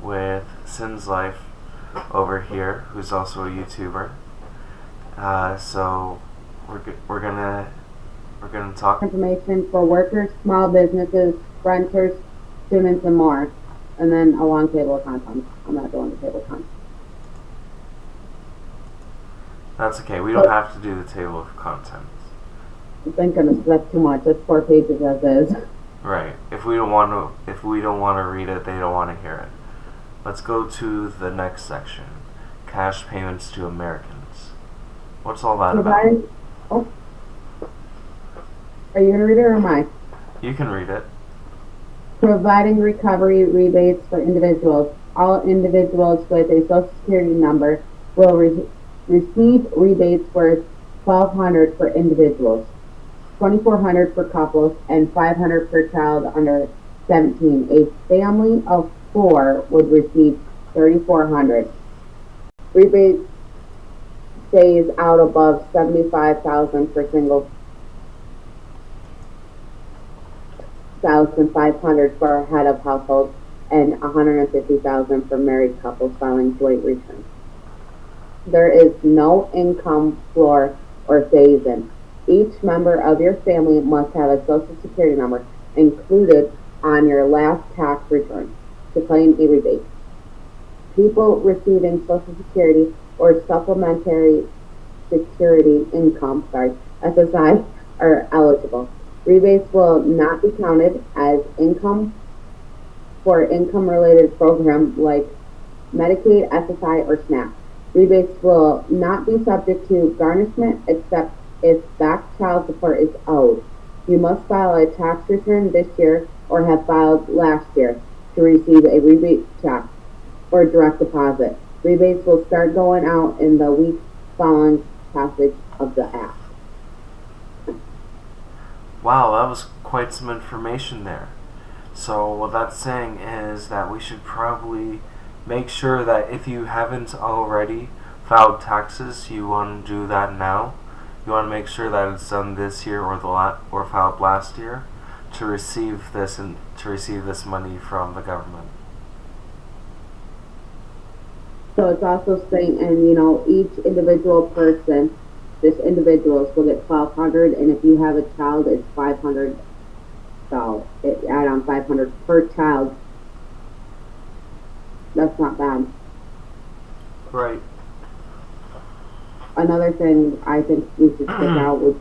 with Sin's Life over here, who's also a YouTuber. So we're gonna talk information for workers, small businesses, renters, students, and more. And then a long table of contents. I'm not doing the table of contents. That's okay. We don't have to do the table of contents. Thank goodness, that's too much. That's 4 pages as is. Right. If we don't want to read it, they don't want to hear it. Let's go to the next section. Cash payments to Americans. What's all that about? Oh. Are you going to read it or am I? You can read it. Providing recovery rebates for individuals. All individuals with a Social Security number will receive rebates worth $1,200 for individuals, $2,400 for couples, and $500 per child under 17. A family of 4 would receive $3,400. Rebate stays out above $75,000 for single, $1,500 for a head of household, and $150,000 for married couples filing joint returns. There is no income floor or phase-in. Each member of your family must have a Social Security number included on your last tax return to claim a rebate. People receiving Social Security or Supplementary Security Income, SSI, are eligible. Rebates will not be counted as income for income-related programs like Medicaid, SSI, or SNAP. Rebates will not be subject to garnishment except if back child support is owed. You must file a tax return this year or have filed last year to receive a rebate check or direct deposit. Rebates will start going out in the week following passage of the Act. Wow, that was quite some information there. So what that's saying is that we should probably make sure that if you haven't already filed taxes, you want to do that now. You want to make sure that it's done this year or filed last year to receive this money from the government. So it's also saying, and each individual person, this individuals will get $1,200, and if you have a child, it's $500. Add on $500 per child. That's not bad. Right. Another thing I think we should stick out with,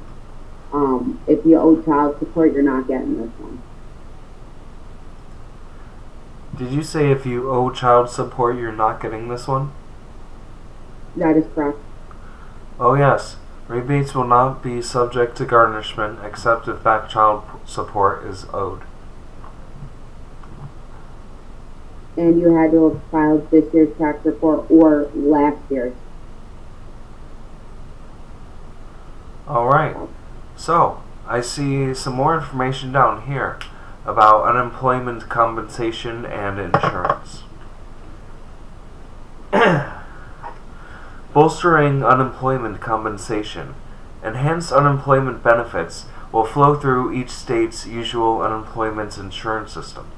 if you owe child support, you're not getting this one. Did you say if you owe child support, you're not getting this one? That is correct. Oh yes. Rebates will not be subject to garnishment except if back child support is owed. And you had to have filed this year's tax report or last year's. Alright, so I see some more information down here about unemployment compensation and insurance. Bolstering unemployment compensation. Enhanced unemployment benefits will flow through each state's usual unemployment insurance system.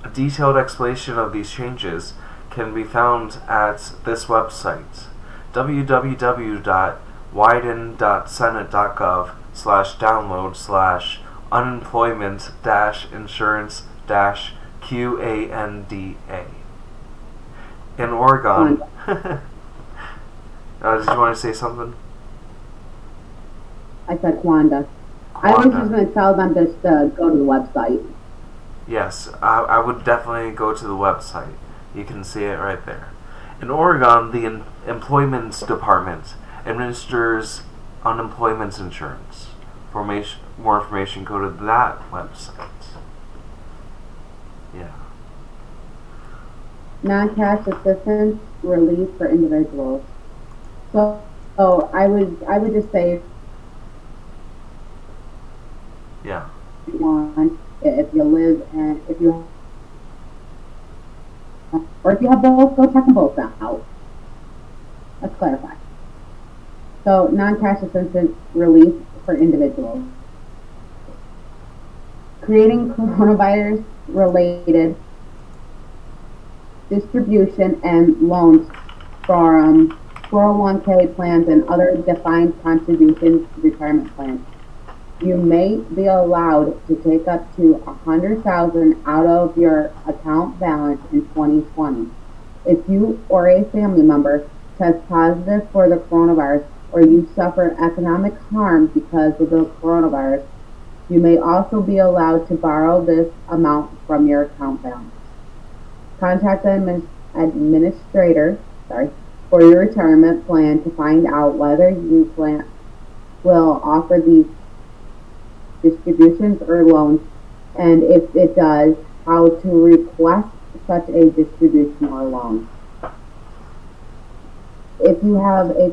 A detailed explanation of these changes can be found at this website, www.wyden.senate.gov/download/unemployment-insurance-QANDA. In Oregon, did you want to say something? I said Kwanda. I was just going to tell them just to go to the website. Yes, I would definitely go to the website. You can see it right there. In Oregon, the Employment Department administers unemployment insurance. For more information, go to that website. Yeah. Non-cash assistance relief for individuals. So I would just say, yeah. If you live and if you have both, go check them both out. Let's clarify. So non-cash assistance relief for individuals. Creating coronavirus related distribution and loans from 401k plans and other defined contribution retirement plans. You may be allowed to take up to $100,000 out of your account balance in 2020. If you or a family member tests positive for the coronavirus or you suffer economic harm because of the coronavirus, you may also be allowed to borrow this amount from your account balance. Contact the administrator for your retirement plan to find out whether you will offer these distributions or loans, and if it does, how to request such a distribution or loan. If you have a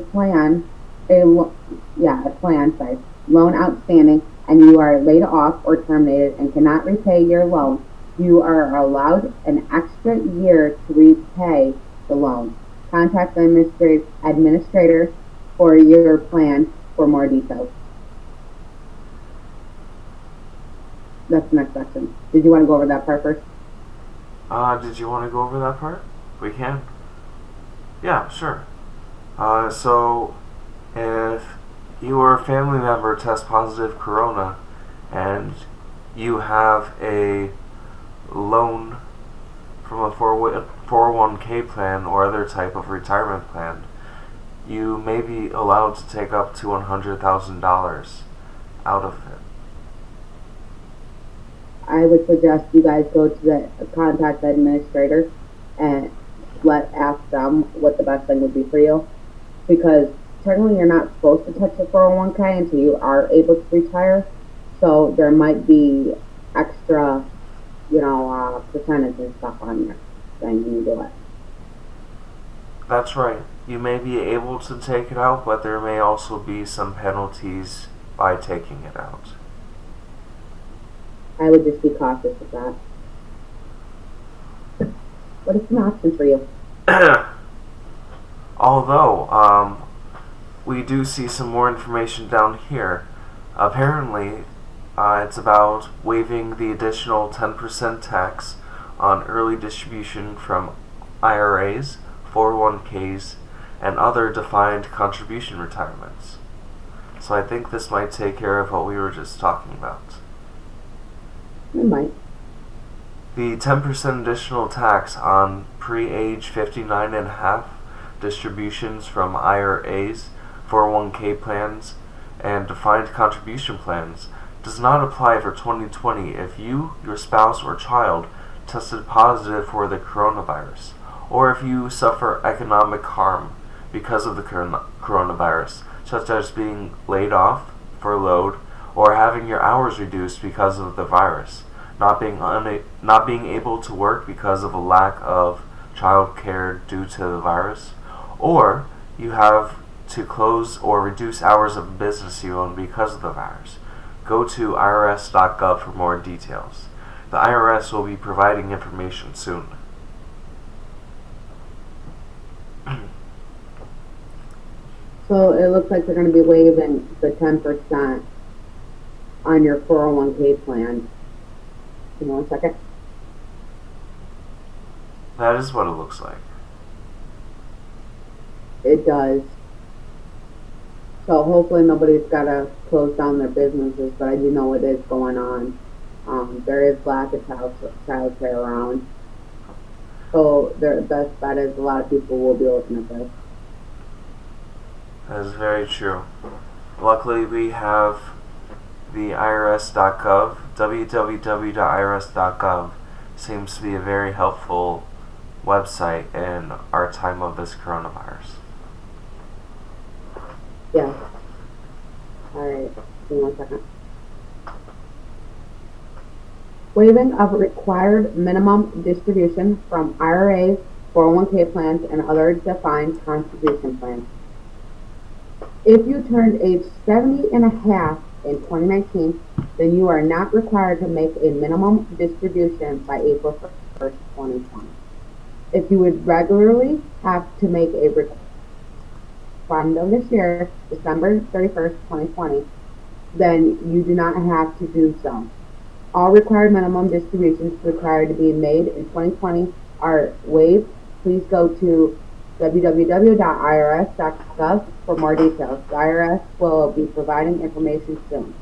loan outstanding, and you are laid off or terminated and cannot repay your loan, you are allowed an extra year to repay the loan. Contact the administrator for your plan for more details. That's the next section. Did you want to go over that part first? Did you want to go over that part? We can. Yeah, sure. So, if you or a family member tests positive corona and you have a loan from a 401k plan or other type of retirement plan, you may be allowed to take up to $100,000 out of it. I would suggest you guys go to contact the administrator and ask them what the best thing would be for you, because technically you're not supposed to touch the 401k until you are able to retire, so there might be extra, percentage and stuff on there saying you do it. That's right. You may be able to take it out, but there may also be some penalties by taking it out. I would just be cautious of that. But it's an option for you. Although, we do see some more information down here. Apparently, it's about waiving the additional 10% tax on early distribution from IRAs, 401ks, and other defined contribution retirements. So I think this might take care of what we were just talking about. It might. The 10% additional tax on pre-age 59 and a half distributions from IRAs, 401k plans, and defined contribution plans does not apply for 2020 if you, your spouse, or child tested positive for the coronavirus, or if you suffer economic harm because of the coronavirus, such as being laid off, furloughed, or having your hours reduced because of the virus, not being able to work because of a lack of child care due to the virus, or you have to close or reduce hours of business you own because of the virus. Go to irs.gov for more details. The IRS will be providing information soon. So it looks like they're going to be waiving the 10% on your 401k plan. Give me 1 second. That is what it looks like. It does. So hopefully nobody's got to close down their businesses, but I do know it is going on. There is lack of child care around. So the best bet is a lot of people will be looking at this. That is very true. Luckily, we have the irs.gov. www.irs.gov seems to be a very helpful website in our time of this coronavirus. Yeah. Alright, give me 1 second. Waiving of required minimum distribution from IRAs, 401k plans, and other defined contribution plans. If you turned age 70 and a half in 2019, then you are not required to make a minimum distribution by April 1st, 2020. If you would regularly have to make a refund of this year, December 31st, 2020, then you do not have to do so. All required minimum distributions required to be made in 2020 are waived, please go to www.irs.gov for more details. The IRS will be providing information soon.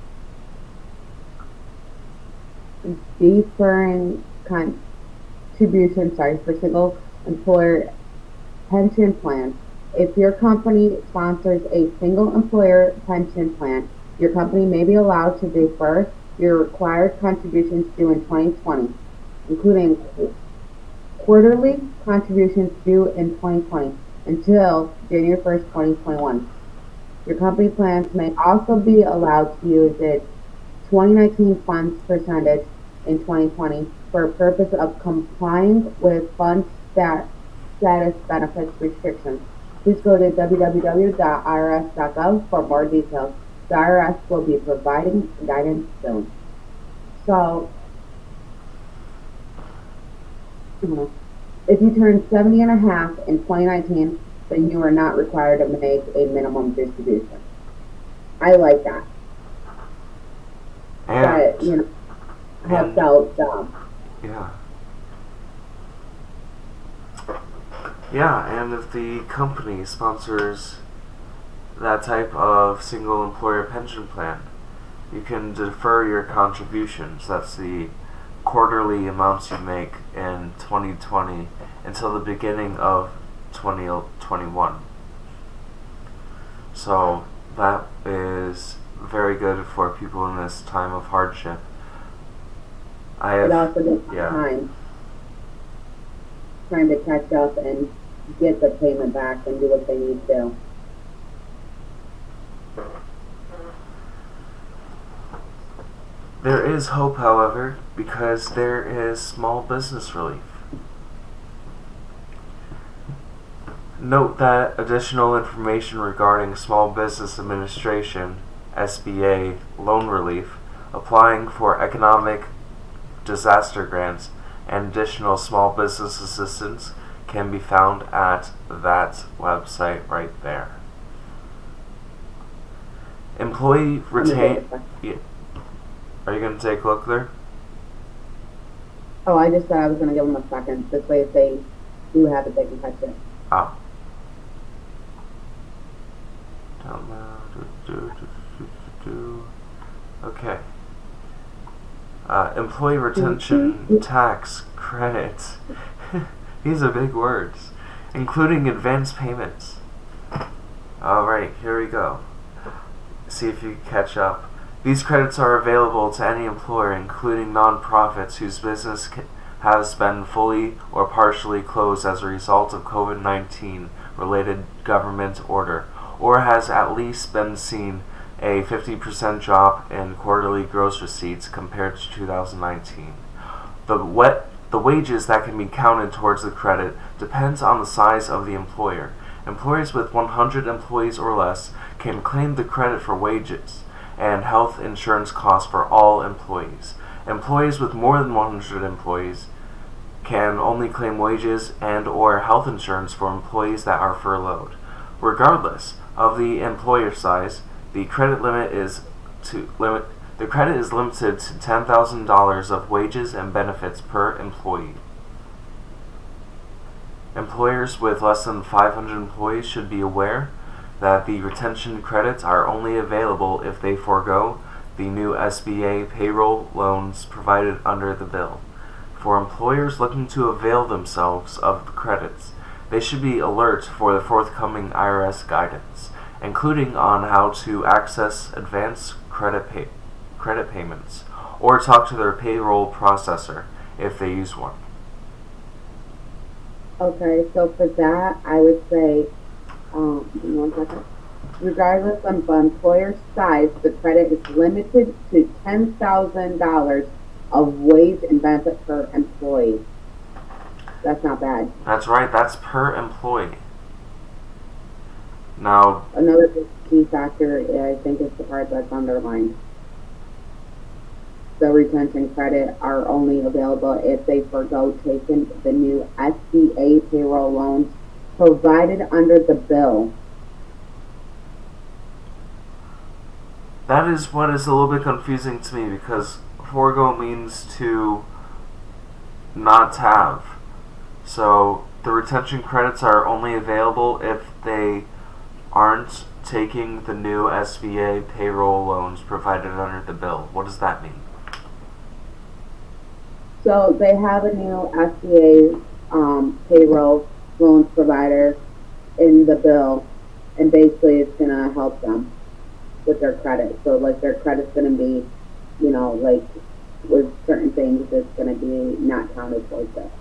Deferring contributions for single employer pension plans. If your company sponsors a single employer pension plan, your company may be allowed to defer your required contributions due in 2020, including quarterly contributions due in 2020 until January 1st, 2021. Your company plans may also be allowed to use its 2019 funds percentage in 2020 for a purpose of complying with fund status benefits restrictions. Please go to www.irs.gov for more details. The IRS will be providing guidance soon. So, if you turn 70 and a half in 2019, then you are not required to make a minimum distribution. I like that. And, but, helps out. Yeah, and if the company sponsors that type of single employer pension plan, you can defer your contributions. That's the quarterly amounts you make in 2020 until the beginning of 2021. So that is very good for people in this time of hardship. It also gives time trying to catch up and get the payment back and do what they need to. There is hope, however, because there is small business relief. Note that additional information regarding Small Business Administration, SBA Loan Relief, applying for economic disaster grants, and additional small business assistance can be found at that website right there. Employee retain. Are you going to take a look there? Oh, I just said I was going to give them a second. This way, if they do have it, they can catch it. Oh. Okay. Employee retention tax credits. These are big words. Including advance payments. Alright, here we go. See if you can catch up. These credits are available to any employer, including non-profits whose business has been fully or partially closed as a result of COVID-19 related government order, or has at least been seen a 50% drop in quarterly gross receipts compared to 2019. The wages that can be counted towards the credit depends on the size of the employer. Employers with 100 employees or less can claim the credit for wages and health insurance costs for all employees. Employees with more than 100 employees can only claim wages and or health insurance for employees that are furloughed. Regardless of the employer size, the credit is limited to $10,000 of wages and benefits per employee. Employers with less than 500 employees should be aware that the retention credits are only available if they forego the new SBA payroll loans provided under the bill. For employers looking to avail themselves of the credits, they should be alert for the forthcoming IRS guidance, including on how to access advance credit payments, or talk to their payroll processor if they use one. Okay, so for that, I would say, give me 1 second. Regardless of the employer size, the credit is limited to $10,000 of wage and benefit per employee. That's not bad. That's right, that's per employee. Now, another key factor, I think, is the part that's underlined. The retention credit are only available if they forego taking the new SBA payroll loans provided under the bill. That is what is a little bit confusing to me, because forego means to not have. So the retention credits are only available if they aren't taking the new SBA payroll loans provided under the bill. What does that mean? So they have a new SBA payroll loans provider in the bill, and basically it's gonna help them with their credit. So like their credit's gonna be, like with certain things, it's gonna be not counted towards it.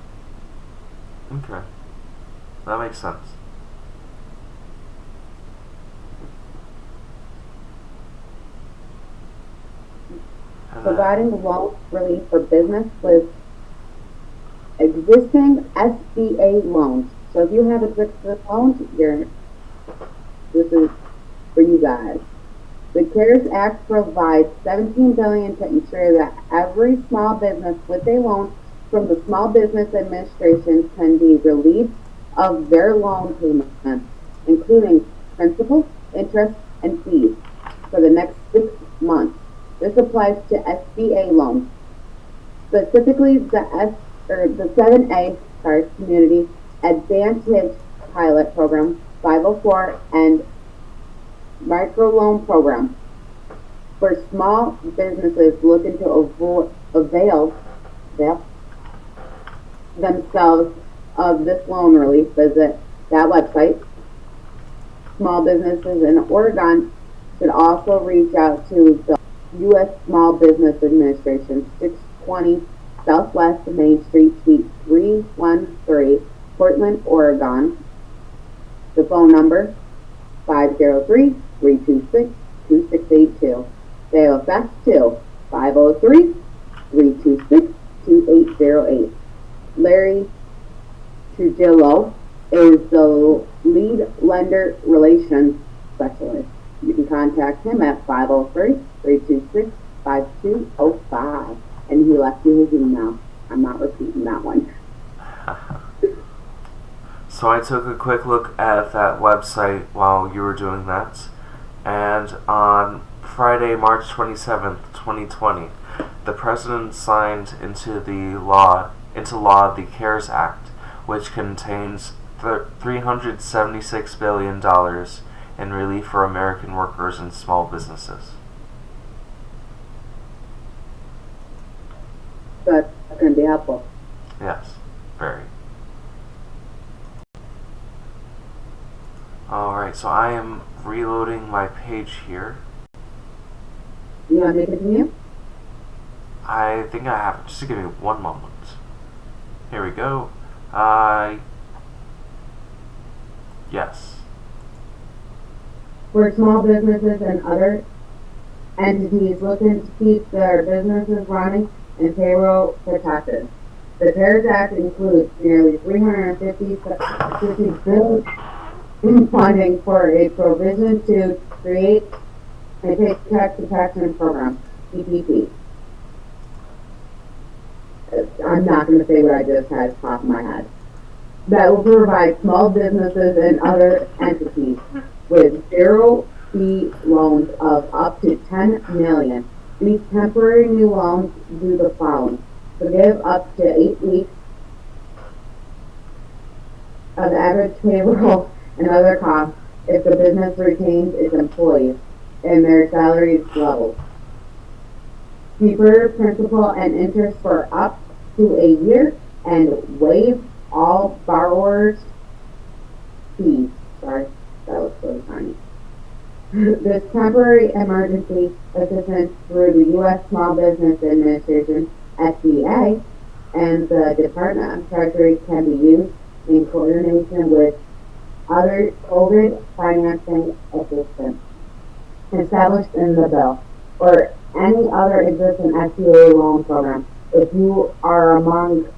Okay, that makes sense. Providing loan relief for business with existing SBA loans. So if you have existing loans, this is for you guys. The CARES Act provides $17 billion to ensure that every small business with a loan from the Small Business Administration can be relieved of their loan payments, including principal, interest, and fees, for the next 6 months. This applies to SBA loans, specifically the 7A Community Advantage Pilot Program, 504, and Microloan Program for small businesses looking to avail themselves of this loan relief. Visit that website. Small businesses in Oregon should also reach out to the U.S. Small Business Administration, 620 Southwest Main Street, Suite 313, Portland, Oregon. The phone number, 503-326-2682. Sales fax to 503-326-2808. Larry Trujillo is the lead lender relations specialist. You can contact him at 503-326-5205. And he left you his email. I'm not repeating that one. So I took a quick look at that website while you were doing that, and on Friday, March 27th, 2020, the President signed into law the CARES Act, which contains $376 billion in relief for American workers and small businesses. That's going to be helpful. Yes, very. Alright, so I am reloading my page here. You want me to continue? I think I have. Just give me one moment. Here we go. Yes. For small businesses and other entities looking to keep their businesses running and payroll protected. The CARES Act includes nearly $350 billion in funding for a provision to create a Paycheck Protection Program, PPP. I'm not going to say what I just had off the top of my head. That will provide small businesses and other entities with zero fee loans of up to $10 million. These temporary new loans do the following: forgive up to 8 weeks of average payroll and other costs if the business retains its employees and their salaries levels. Defer principal and interest for up to a year and waive all borrowers' fees. Sorry, that was so tiny. This temporary emergency assistance through the U.S. Small Business Administration, SBA, and the Department of Treasury can be used in coordination with other COVID financing assistance established in the bill, or any other existing SBA loan program. If you are among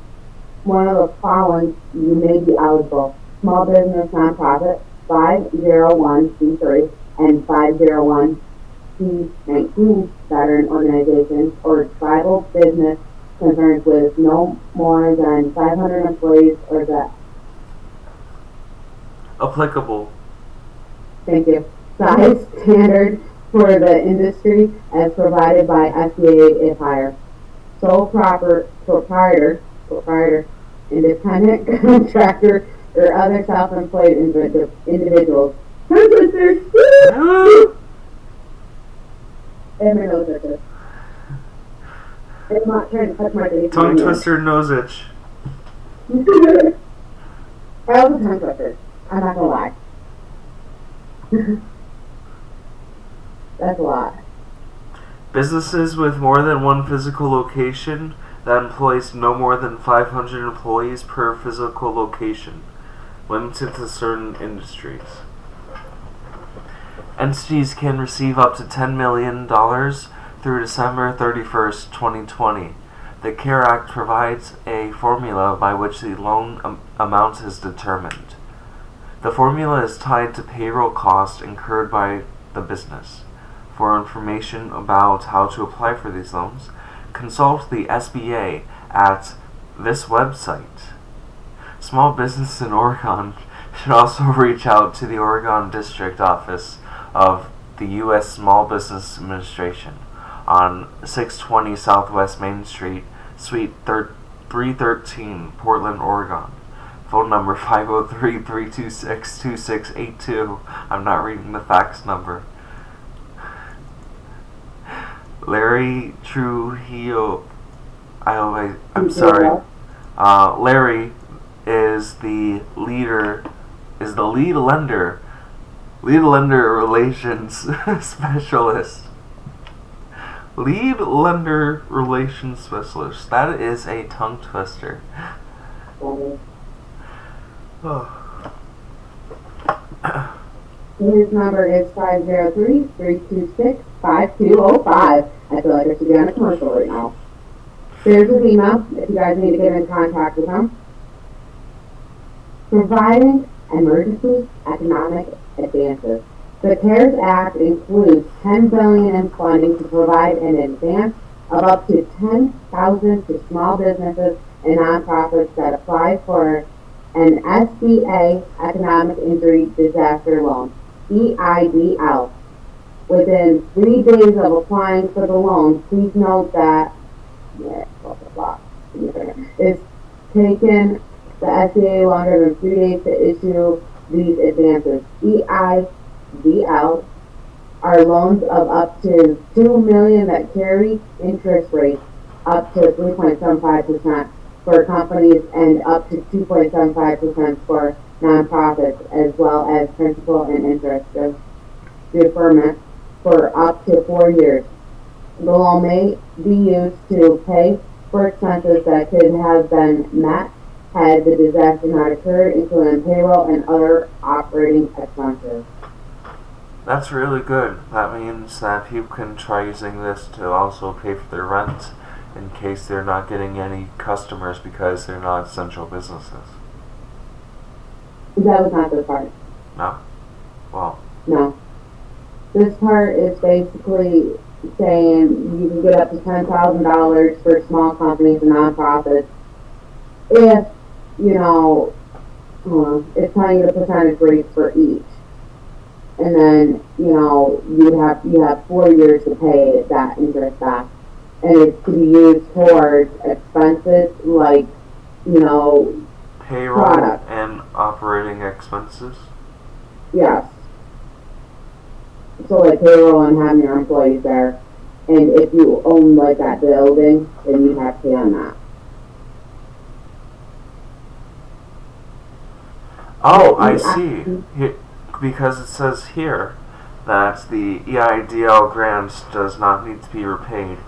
one of the following, you may be eligible: small business nonprofit, 501c3, and 501c19 veteran organizations, or tribal business concerns with no more than 500 employees or that. Applicable. Thank you. Size standard for the industry as provided by SBA if higher. Sole proprietor independent contractor, or other self-employed individuals. Tongue twisters! And my nose itches. I'm not trying to touch my face. Tongue twister, nose itch. I was a tongue twister. I'm not gonna lie. That's a lot. Businesses with more than one physical location that employs no more than 500 employees per physical location, limited to certain industries. Entities can receive up to $10 million through December 31st, 2020. The CARE Act provides a formula by which the loan amount is determined. The formula is tied to payroll costs incurred by the business. For information about how to apply for these loans, consult the SBA at this website. Small businesses in Oregon should also reach out to the Oregon District Office of the U.S. Small Business Administration on 620 Southwest Main Street, Suite 313, Portland, Oregon. Phone number 503-326-2682. I'm not reading the fax number. Larry Trujillo. I'm sorry. Larry is the lead lender relations specialist. Lead lender relations specialist. That is a tongue twister. Oh. His number is 503-326-5205. I feel like I should be on a commercial right now. Here's his email if you guys need to get in contact with him. Providing emergency economic advances. The CARES Act includes $10 billion in funding to provide an advance of up to $10,000 to small businesses and nonprofits that apply for an SBA Economic Injury Disaster Loan, EIDL. Within 3 days of applying for the loan, please note that it's taken the SBA longer than 3 days to issue these advances. EIDL are loans of up to $2 million that carry interest rates up to 3.75% for companies and up to 2.75% for nonprofits, as well as principal and interest deferment for up to 4 years. The loan may be used to pay for expenses that could have been met had the disaster not occurred, including payroll and other operating expenses. That's really good. That means that people can try using this to also pay for their rent in case they're not getting any customers because they're not essential businesses. That was not this part. No? Well. No. This part is basically saying you can get up to $10,000 for small companies and nonprofits if, it's telling you the percentage rates for each. And then, you have 4 years to pay that interest back. And it's to be used towards expenses like, payroll product. And operating expenses? Yes. So like payroll and having your employees there. And if you own like that building, then you have to pay on that. Oh, I see. Because it says here that the EIDL grant does not need to be repaid,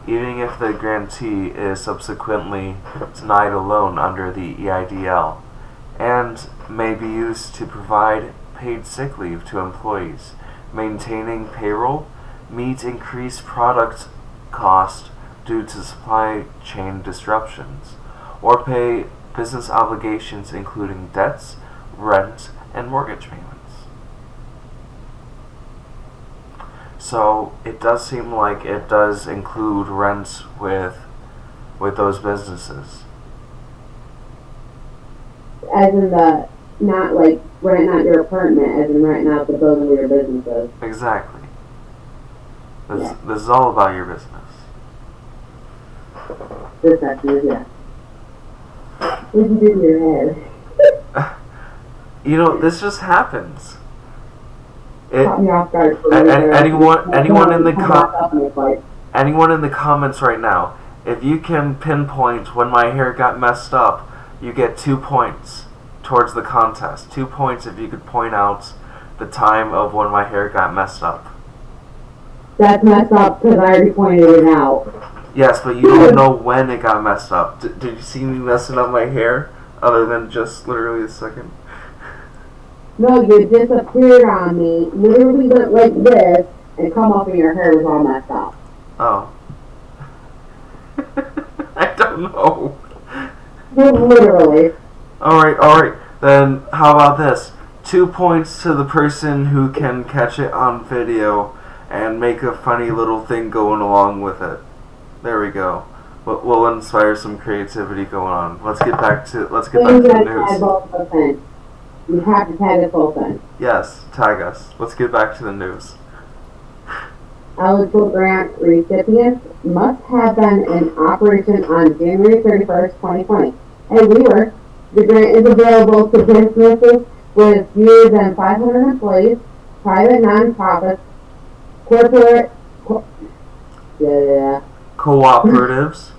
even if the grantee is subsequently denied a loan under the EIDL, and may be used to provide paid sick leave to employees, maintaining payroll, meet increased product cost due to supply chain disruptions, or pay business obligations including debts, rent, and mortgage payments. So it does seem like it does include rents with those businesses. As in the, not like renting out your apartment, as in renting out the building where your business is. Exactly. This is all about your business. This section is, yeah. What you do to your hair? This just happens. Caught me off guard. Anyone in the anyone in the comments right now, if you can pinpoint when my hair got messed up, you get 2 points towards the contest. 2 points if you could point out the time of when my hair got messed up. That's messed up because I already pointed it out. Yes, but you don't know when it got messed up. Did you see me messing up my hair other than just literally a second? No, you disappeared on me. Literally went like this and come up and your hair was all messed up. Oh. I don't know. Literally. Alright. Then how about this? 2 points to the person who can catch it on video and make a funny little thing going along with it. There we go. We'll inspire some creativity going on. Let's get back to the news. You have to tag us both in. Yes, tag us. Let's get back to the news. Eligible grant recipients must have been in operation on January 31st, 2020. Hey, the grant is available to businesses with fewer than 500 employees, private nonprofits, cooperatives.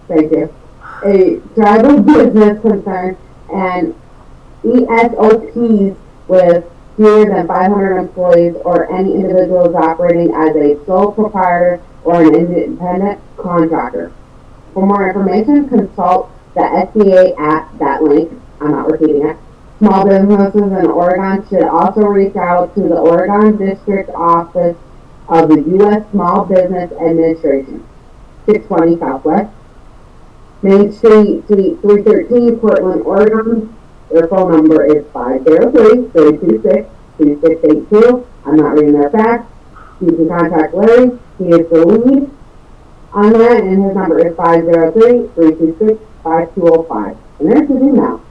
Thank you. A tribal business concern and ESOPs with fewer than 500 employees or any individuals operating as a sole proprietor or an independent contractor. For more information, consult the SBA at that link. I'm not repeating it. Small businesses in Oregon should also reach out to the Oregon District Office of the U.S. Small Business Administration, 620 Southwest Main Street, Suite 313, Portland, Oregon. Their phone number is 503-326-2682. I'm not reading their facts. You can contact Larry. He is the lead on that, and his number is 503-326-5205. And there's his email.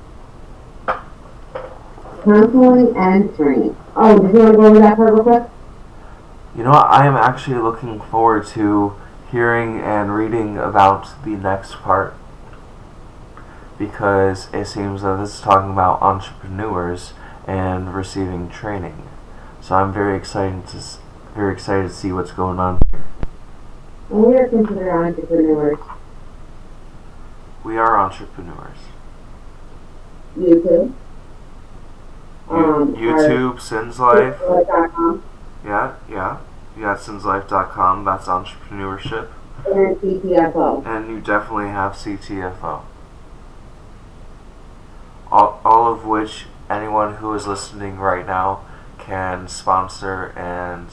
Counseling and training. Oh, did you want to go over that part real quick? You know what? I am actually looking forward to hearing and reading about the next part, because it seems that this is talking about entrepreneurs and receiving training. So I'm very excited to see what's going on here. And we are considered entrepreneurs. We are entrepreneurs. YouTube. YouTube, Sin's Life. Sinlife.com. Yeah. You got sinslife.com. That's entrepreneurship. And CTFO. And you definitely have CTFO. All of which anyone who is listening right now can sponsor and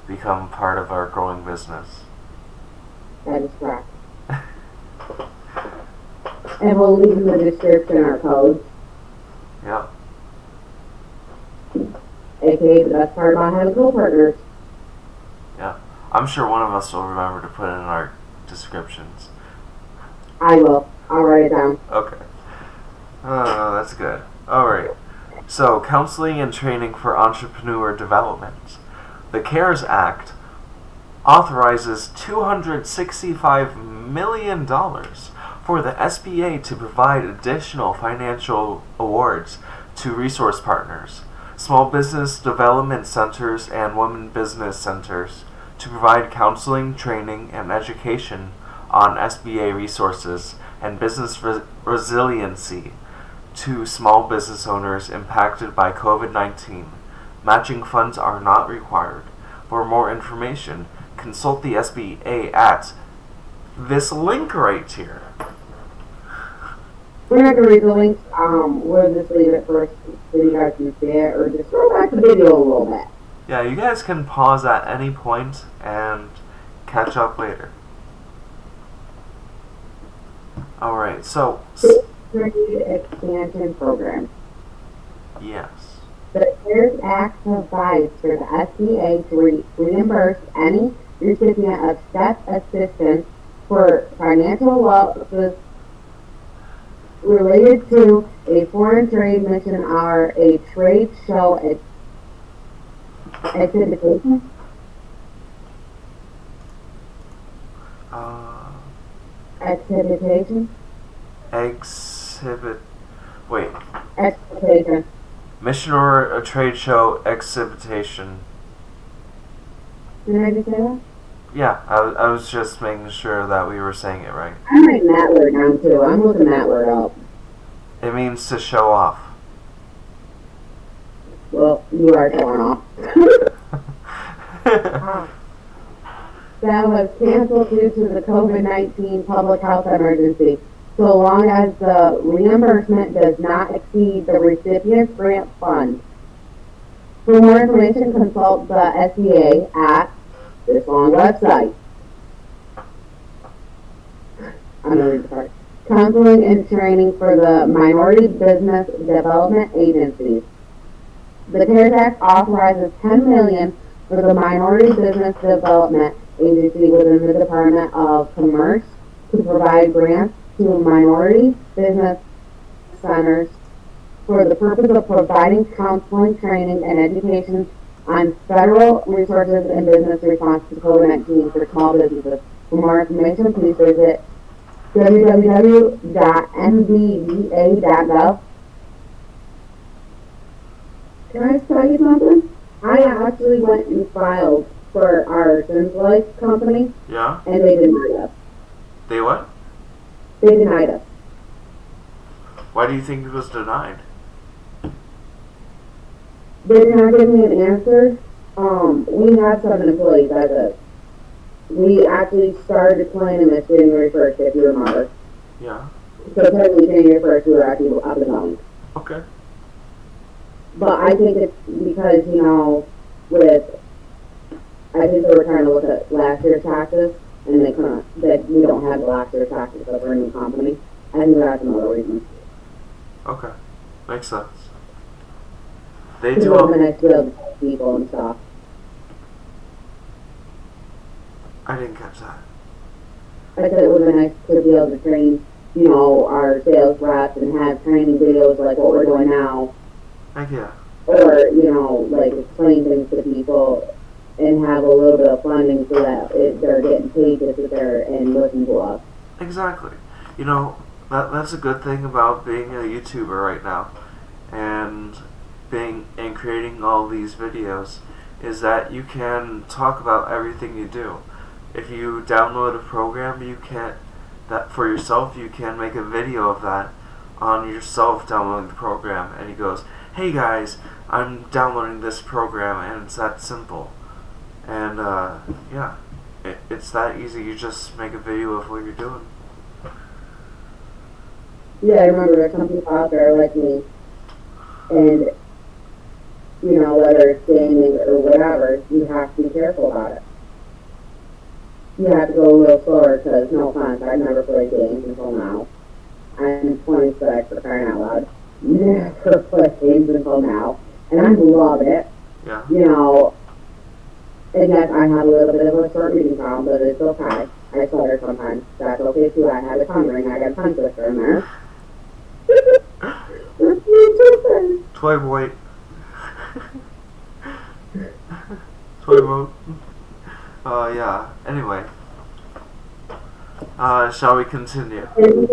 become part of our growing business. That is correct. And we'll leave in the description our codes. Yep. AKA the best part about having co-partners. Yeah. I'm sure one of us will remember to put in our descriptions. I will. I'll write it down. Okay. Oh, that's good. Alright. So, counseling and training for entrepreneur development. The CARES Act authorizes $265 million for the SBA to provide additional financial awards to resource partners, small business development centers, and women business centers to provide counseling, training, and education on SBA resources and business resiliency to small business owners impacted by COVID-19. Matching funds are not required. For more information, consult the SBA at this link right here. We're not going to read the links. We'll just leave it first so you guys can see it, or just scroll back the video a little bit. Yeah, you guys can pause at any point and catch up later. Alright, so... Trade Expansion Program. Yes. The CARES Act provides for the SBA to reimburse any recipient of step assistance for financial losses related to a foreign trade mission or a trade show exhibition. Exhibition. exhibit. Wait. Exhibition. Mission or a trade show exhibition. Did I just say that? Yeah, I was just making sure that we were saying it right. I'm writing that word down too. I'm looking that word up. It means to show off. Well, you are showing off. That was canceled due to the COVID-19 public health emergency, so long as the reimbursement does not exceed the recipient's grant fund. For more information, consult the SBA at this long website. I'm going to read the part. Counseling and training for the Minority Business Development Agencies. The CARES Act authorizes $10 million for the Minority Business Development Agency within the Department of Commerce to provide grants to minority business centers for the purpose of providing counseling, training, and education on federal resources and business response to COVID-19 for small businesses. For more information, please visit www.mdda.gov. Can I tell you something? I actually went and filed for our Sims Life company, Yeah? and they denied us. They what? They denied us. Why do you think it was denied? They did not give me an answer. We had 7 employees as of. We actually started planning this January 1st, if you remember. Yeah. So technically January 1st, we were actually up and going. Okay. But I think it's because, I think they were trying to look at last year's taxes, and they couldn't, that we don't have the last year's taxes because we're a new company. I think that's another reason. Okay. Makes sense. They It do would have been nice to be able to help people and stuff. I didn't catch that. I said it would have been nice to be able to train, our sales reps and have training videos like what we're doing now. Heck yeah. Or, explain things to people and have a little bit of funding so that they're getting paid to sit there and listen to us. Exactly. That's a good thing about being a YouTuber right now and creating all these videos is that you can talk about everything you do. If you download a program, you can make a video of that on yourself downloading the program, and he goes, "Hey guys, I'm downloading this program," and it's that simple. And it's that easy. You just make a video of what you're doing. Yeah, I remember there's some people out there like me, and whether it's gaming or whatever, you have to be careful about it. You have to go a little slower because, no offense, I've never played games until now. I'm 26 for crying out loud. Never played games until now, and I love it. Yeah. And yes, I have a little bit of a short reading problem, but it's okay. I stutter sometimes. That's okay too. I have a tongue ring. I got a tongue twister in there. Toy boy. Toy boat. Yeah. Anyway. Shall we continue? And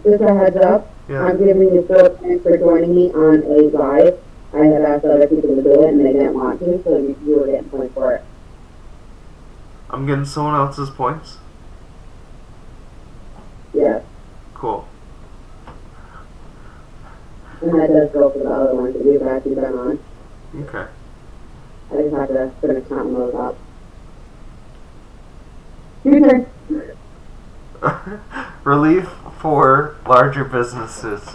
just a heads up, Yeah. I'm giving you 4 points for joining me on a live. I had asked other people to do it, and they didn't want to, so you were getting points for it. I'm getting someone else's points? Yes. Cool. And that does go for the other ones that you've actually been on. Okay. I just have to finish counting those up. Your turn. Relief for larger businesses.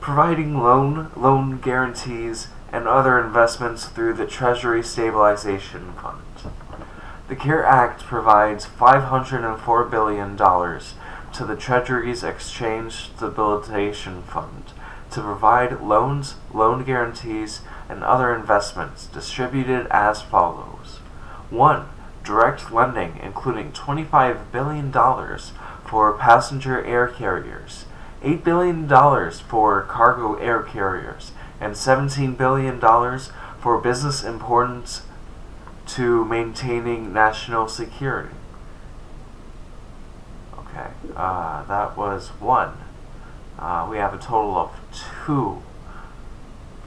Providing loan guarantees, and other investments through the Treasury Stabilization Fund. The CARE Act provides $504 billion to the Treasury's Exchange Stabilization Fund to provide loans, loan guarantees, and other investments distributed as follows. 1. Direct lending, including $25 billion for passenger air carriers, $8 billion for cargo air carriers, and $17 billion for business importance to maintaining national security. Okay, that was 1. We have a total of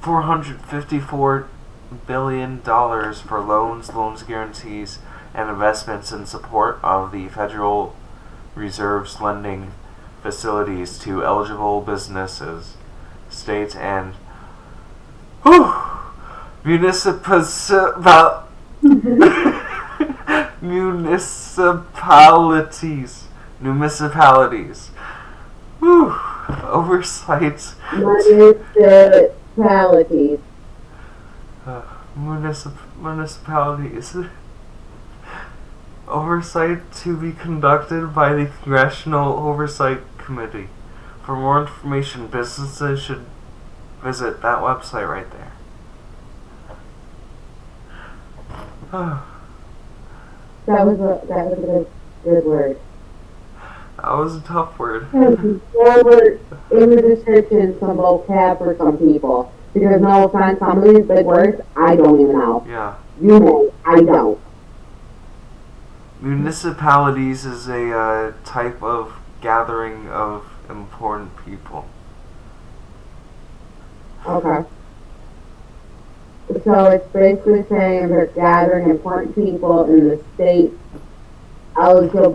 $454 billion for loans guarantees, and investments in support of the Federal Reserve's lending facilities to eligible businesses, states, and municipalities. Whew. Oversight. Municipalities. Municipalities. Oversight to be conducted by the Congressional Oversight Committee. For more information, businesses should visit that website right there. That was a good word. That was a tough word. Forward in the description some vocab for some people. Because no offense, some of these big words, I don't even know. Yeah. You know, I don't. Municipalities is a type of gathering of important people. Okay. So it's basically saying they're gathering important people in the state eligible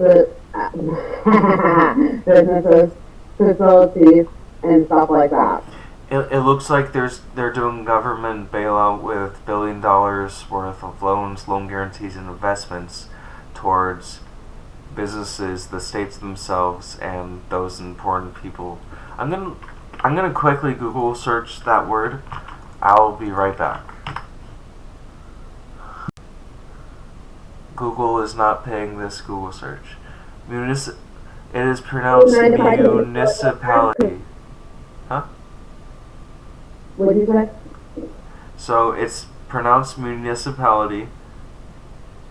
businesses, facilities, and stuff like that. It looks like they're doing government bailout with $1 billion worth of loans, loan guarantees, and investments towards businesses, the states themselves, and those important people. I'm gonna quickly Google search that word. I'll be right back. Google is not paying this Google search. It is pronounced municipality. Huh? What did you say? So it's pronounced municipality.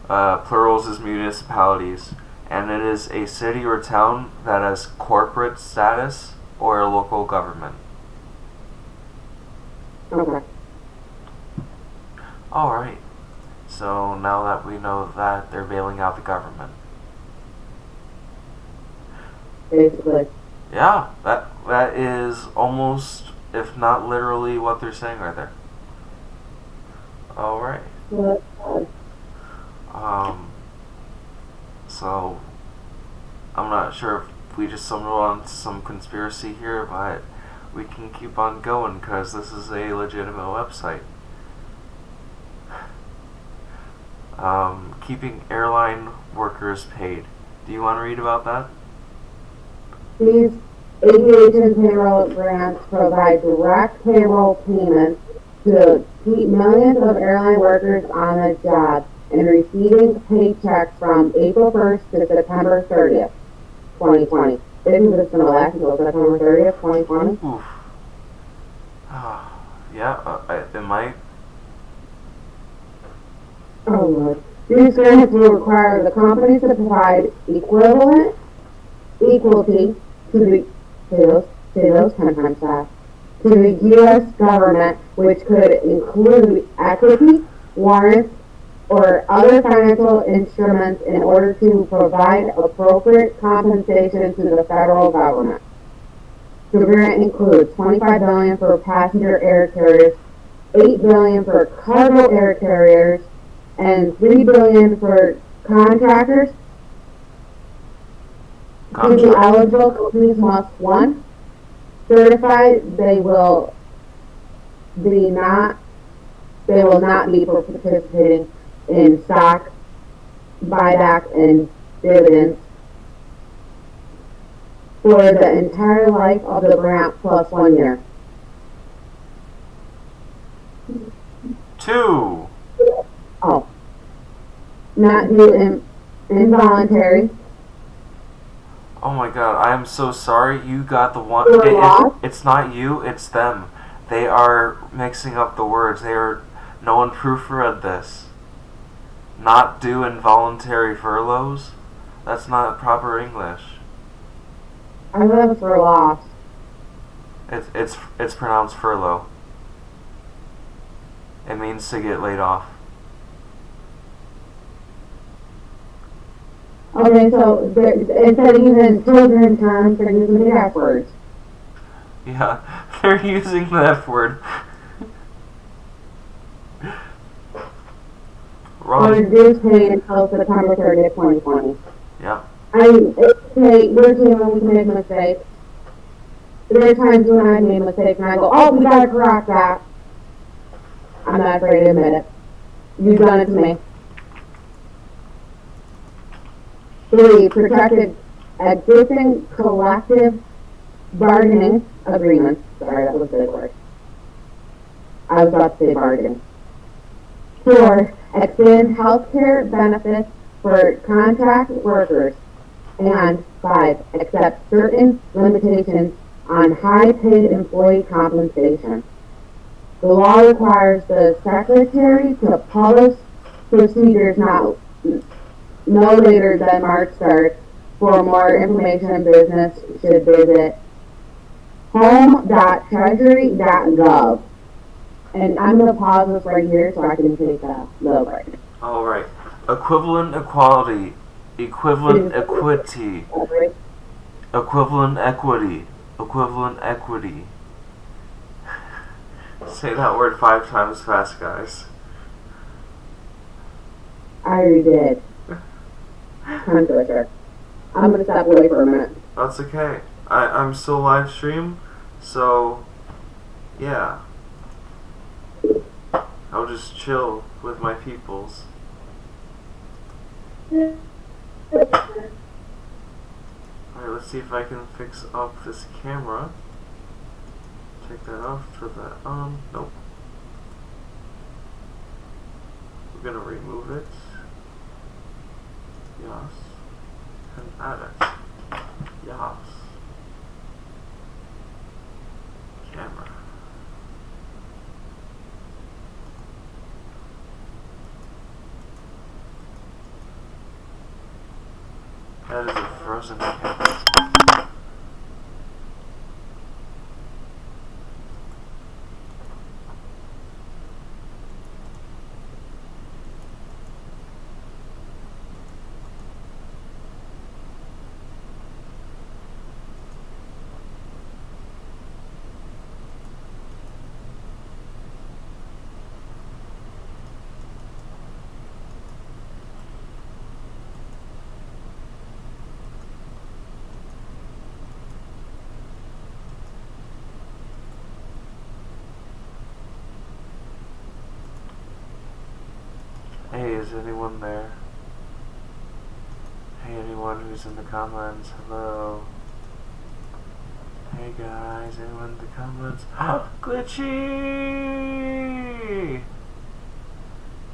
Plurals is municipalities, and it is a city or town that has corporate status or a local government. Okay. Alright, so now that we know that they're bailing out the government. Basically. Yeah, that is almost, if not literally, what they're saying right there. Alright. So, I'm not sure if we just stumbled on some conspiracy here, but we can keep on going because this is a legitimate website. Keeping airline workers paid. Do you want to read about that? These aviation payroll grants provide direct payroll payments to keep millions of airline workers on the job and receiving paychecks from April 1st to September 30th, 2020. This is just going to last until September 30th, 2020. Oof. Yeah, it might. Oh, Lord. These grants will require the companies to provide equality to the, say those 10 times fast, to the U.S. government, which could include equity, warrants, or other financial instruments in order to provide appropriate compensation to the federal government. The grant includes $25 billion for passenger air carriers, $8 billion for cargo air carriers, and $3 billion for contractors. To be eligible, companies must 1. Certify they will not be participating in stock buyback and dividends for the entire life of the grant plus 1 year. 2. Oh. Not do involuntary. Oh my god, I am so sorry. You got the one. It's not you, it's them. They are mixing up the words. No one proofread this. Not do involuntary furloughs? That's not proper English. I thought it was for loss. It's pronounced furlough. It means to get laid off. Okay, so instead of using children's terms, they're using the F words. Yeah, they're using the F word. Or dues paid until September 30th, 2020. Yeah. I mean, okay, we're human, we can make mistakes. There are times when I made mistakes and I go, oh, we gotta correct that. I'm not afraid to admit it. You've done it to me. 3, protected existing collective bargaining agreements. Sorry, that was a big word. I was about to say bargain. 4, extend healthcare benefits for contract workers. And 5, accept certain limitations on high-paid employee compensation. The law requires the Secretary to publish procedures no later than March 3rd. For more information, business should visit home.treasury.gov. And I'm going to pause this right here so I can take a little break. Alright. Equivalent equality. Equivalent equity. Equivalent equity. Equivalent equity. Say that word 5 times fast, guys. I already did. Tongue twister. I'm going to step away for a minute. That's okay. I'm still live stream, so yeah. I'll just chill with my peoples. Alright, let's see if I can fix up this camera. Take that off, put that on. Nope. We're gonna remove it. Yes. And add it. Yes. Camera. That is a frozen camera. Hey, is anyone there? Hey, anyone who's in the comments, hello. Hey guys, anyone in the comments? Glitchy!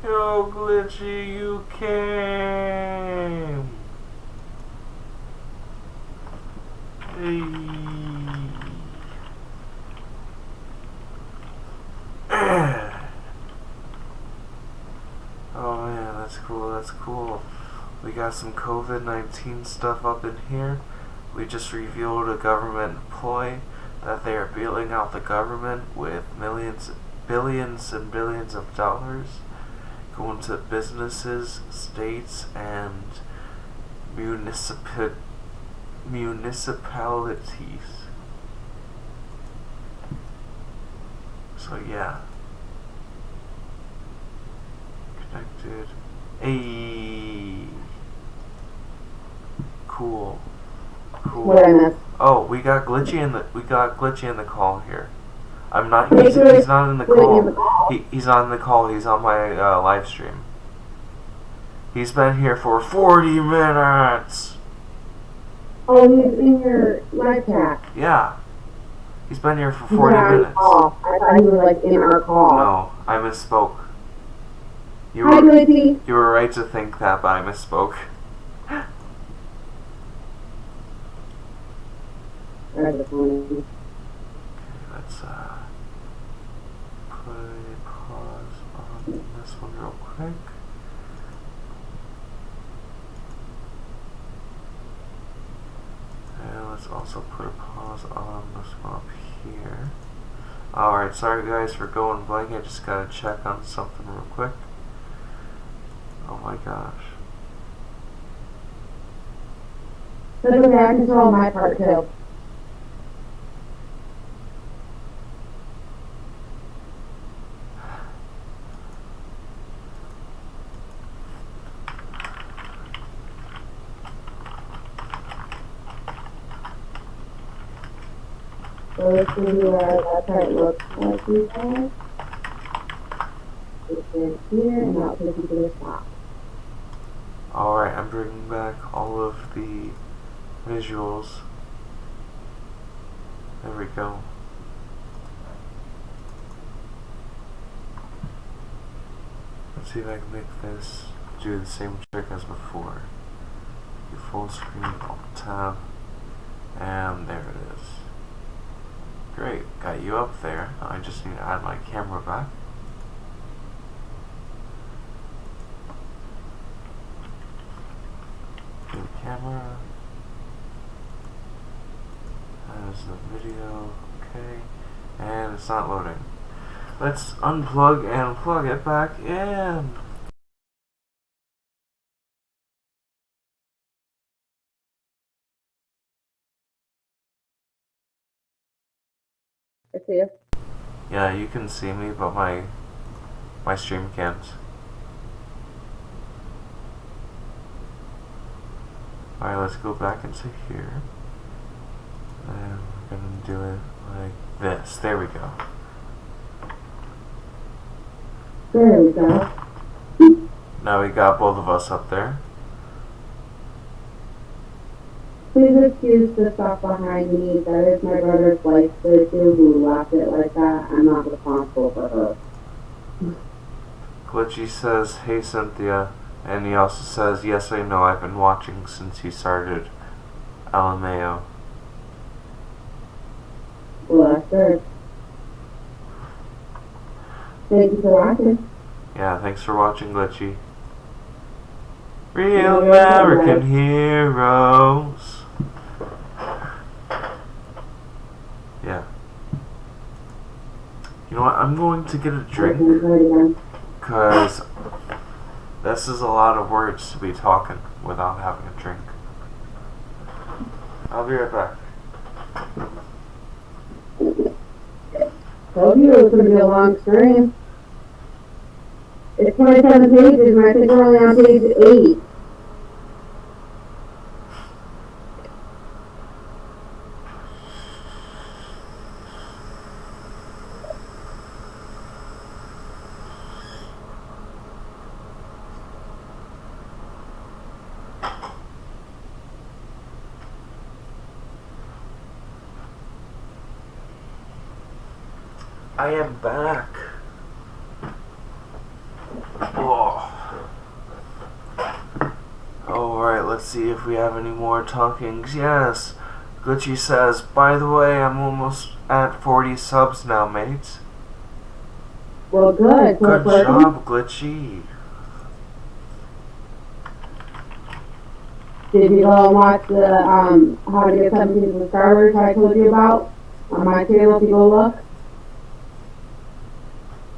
Yo, Glitchy, you came! Hey! Oh man, that's cool, that's cool. We got some COVID-19 stuff up in here. We just revealed a government employee that they are bailing out the government with billions and billions of dollars going to businesses, states, and municipalities. So yeah. Connected. Hey. Cool. Cool. What I missed? Oh, we got glitchy in the call here. I'm not. He's not in the call. He's not in the call. He's on my live stream. He's been here for 40 minutes. Oh, he's in your live chat. Yeah. He's been here for 40 minutes. Call. I thought he was like in our call. No, I misspoke. Hi, Glitchy. You were right to think that, but I misspoke. Let's put a pause on this one real quick. And let's also put a pause on this one up here. Alright, sorry guys for going blank. I just gotta check on something real quick. Oh my gosh. okay, I control my part too. So this is where that's how it looks like you guys. It's in here and now take you to the top. Alright, I'm bringing back all of the visuals. There we go. Let's see if I can make this do the same trick as before. Do full screen, alt tab, and there it is. Great, got you up there. I just need to add my camera back. New camera. Has the video, okay, and it's not loading. Let's unplug and plug it back in. I see you. Yeah, you can see me, but my stream can't. Alright, let's go back into here. And we're gonna do it like this. There we go. There we go. Now we got both of us up there. Please excuse the stuff behind me. That is my brother's wife, who left it like that. I'm not responsible for her. Glitchy says, "Hey Cynthia," and he also says, "Yes, I know. I've been watching since you started LMAO." Well, that's good. Thank you for watching. Yeah, thanks for watching, Glitchy. Real American heroes. Yeah. You know what? I'm going to get a drink because this is a lot of words to be talking without having a drink. I'll be right back. Told you it was going to be a long stream. It's 27 pages, and I think we're only on page 8. I am back. Oh. Alright, let's see if we have any more talkings. Yes. Glitchy says, "By the way, I'm almost at 40 subs now, mates." Well, good. Good job, Glitchy. Did you go and watch the how to get 17 subscribers I told you about on my channel if you go look?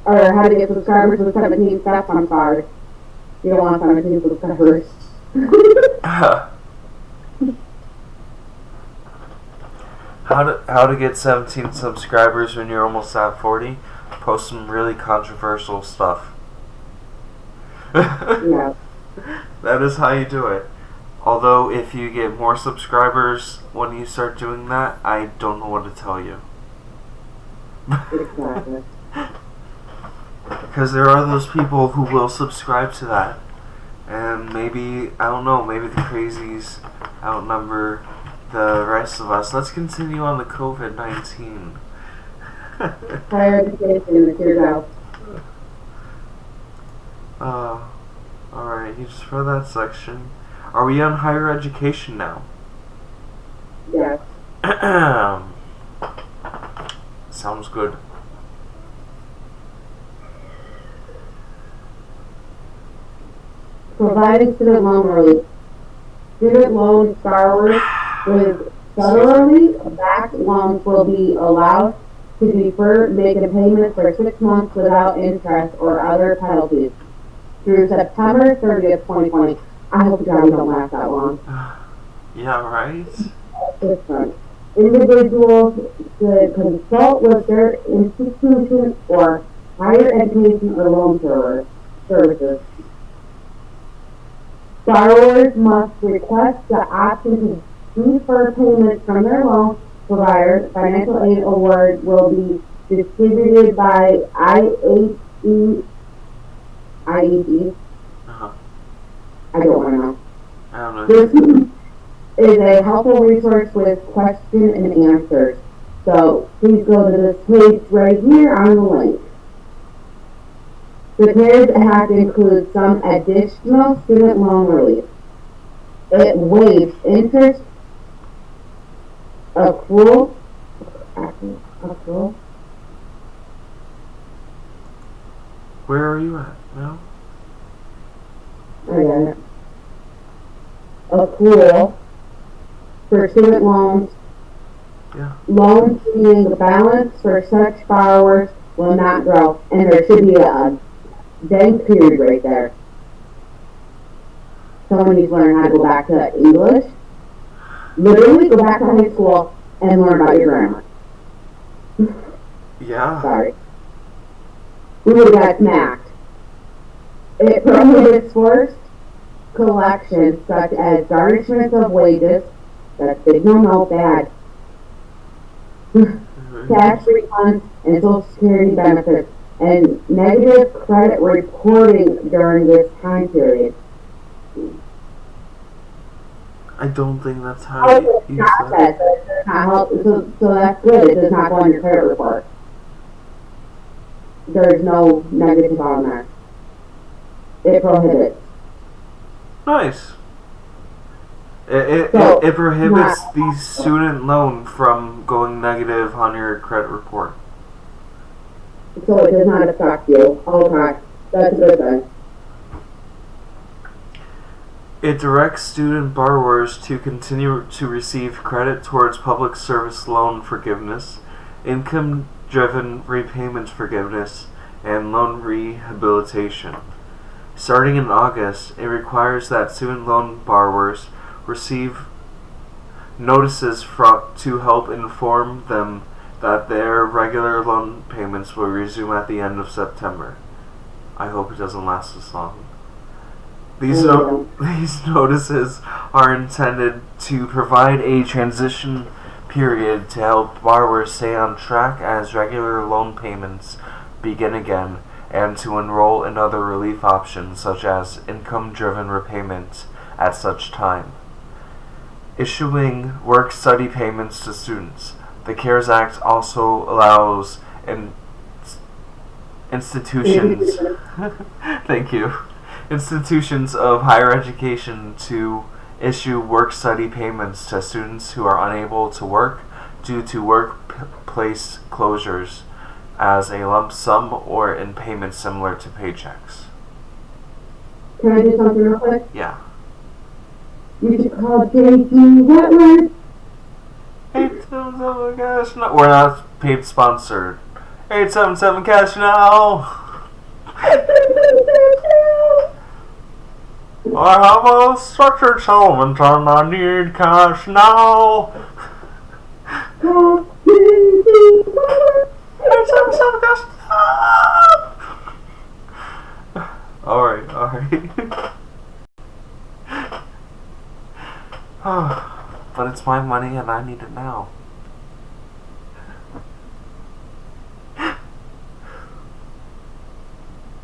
Or how to get subscribers with 17 steps, I'm sorry. You don't want 17 subscribers. How to get 17 subscribers when you're almost at 40? Post some really controversial stuff. Yeah. That is how you do it. Although if you get more subscribers when you start doing that, I don't know what to tell you. Exactly. Because there are those people who will subscribe to that. And maybe, I don't know, maybe the crazies outnumber the rest of us. Let's continue on the COVID-19. Higher education material. Alright, just for that section. Are we on higher education now? Yes. Sounds good. Providing student loan relief. Student loan borrowers with federally backed loans will be allowed to defer making payments for 6 months without interest or other penalties through September 30th, 2020. I hope to God we don't last that long. Yeah, right? Individuals should consult with their institution or higher education or loan services. Borrowers must request the option to defer payments from their loan provider. Financial aid award will be distributed by IHE. IED. Uh-huh. I don't want to know. I don't know. This is a helpful resource with question and answers. So please go to this page right here on the link. The CARES Act includes some additional student loan relief. It waives interest accrual. Where are you at? No? I got it. Accrual for student loans. Yeah. Loans being the balance for such borrowers will not grow. And there should be a dang period right there. Someone needs to learn how to go back to English. Literally go back to high school and learn about your grammar. Yeah. Sorry. We would have got smacked. It prohibits forced collections such as garnishments of wages, that's big no, bad, tax refunds and Social Security benefits, and negative credit reporting during this time period. I don't think that's how you use that. So that's good. It does not go on your credit report. There's no negative on there. It prohibits. Nice. It prohibits the student loan from going negative on your credit report. So it does not affect you. Okay. That's a good thing. It directs student borrowers to continue to receive credit towards public service loan forgiveness, income-driven repayment forgiveness, and loan rehabilitation. Starting in August, it requires that student loan borrowers receive notices to help inform them that their regular loan payments will resume at the end of September. I hope it doesn't last this long. These notices are intended to provide a transition period to help borrowers stay on track as regular loan payments begin again, and to enroll in other relief options such as income-driven repayment at such time. Issuing work-study payments to students. The CARES Act also allows institutions thank you. Institutions of higher education to issue work-study payments to students who are unable to work due to workplace closures as a lump sum or in payments similar to paychecks. Can I do something real quick? Yeah. You should call JT Wetland. 877 cash now. We're not paid sponsored. 877 cash now. I have a structured settlement and I need cash now. 877 cash now. Alright. But it's my money and I need it now.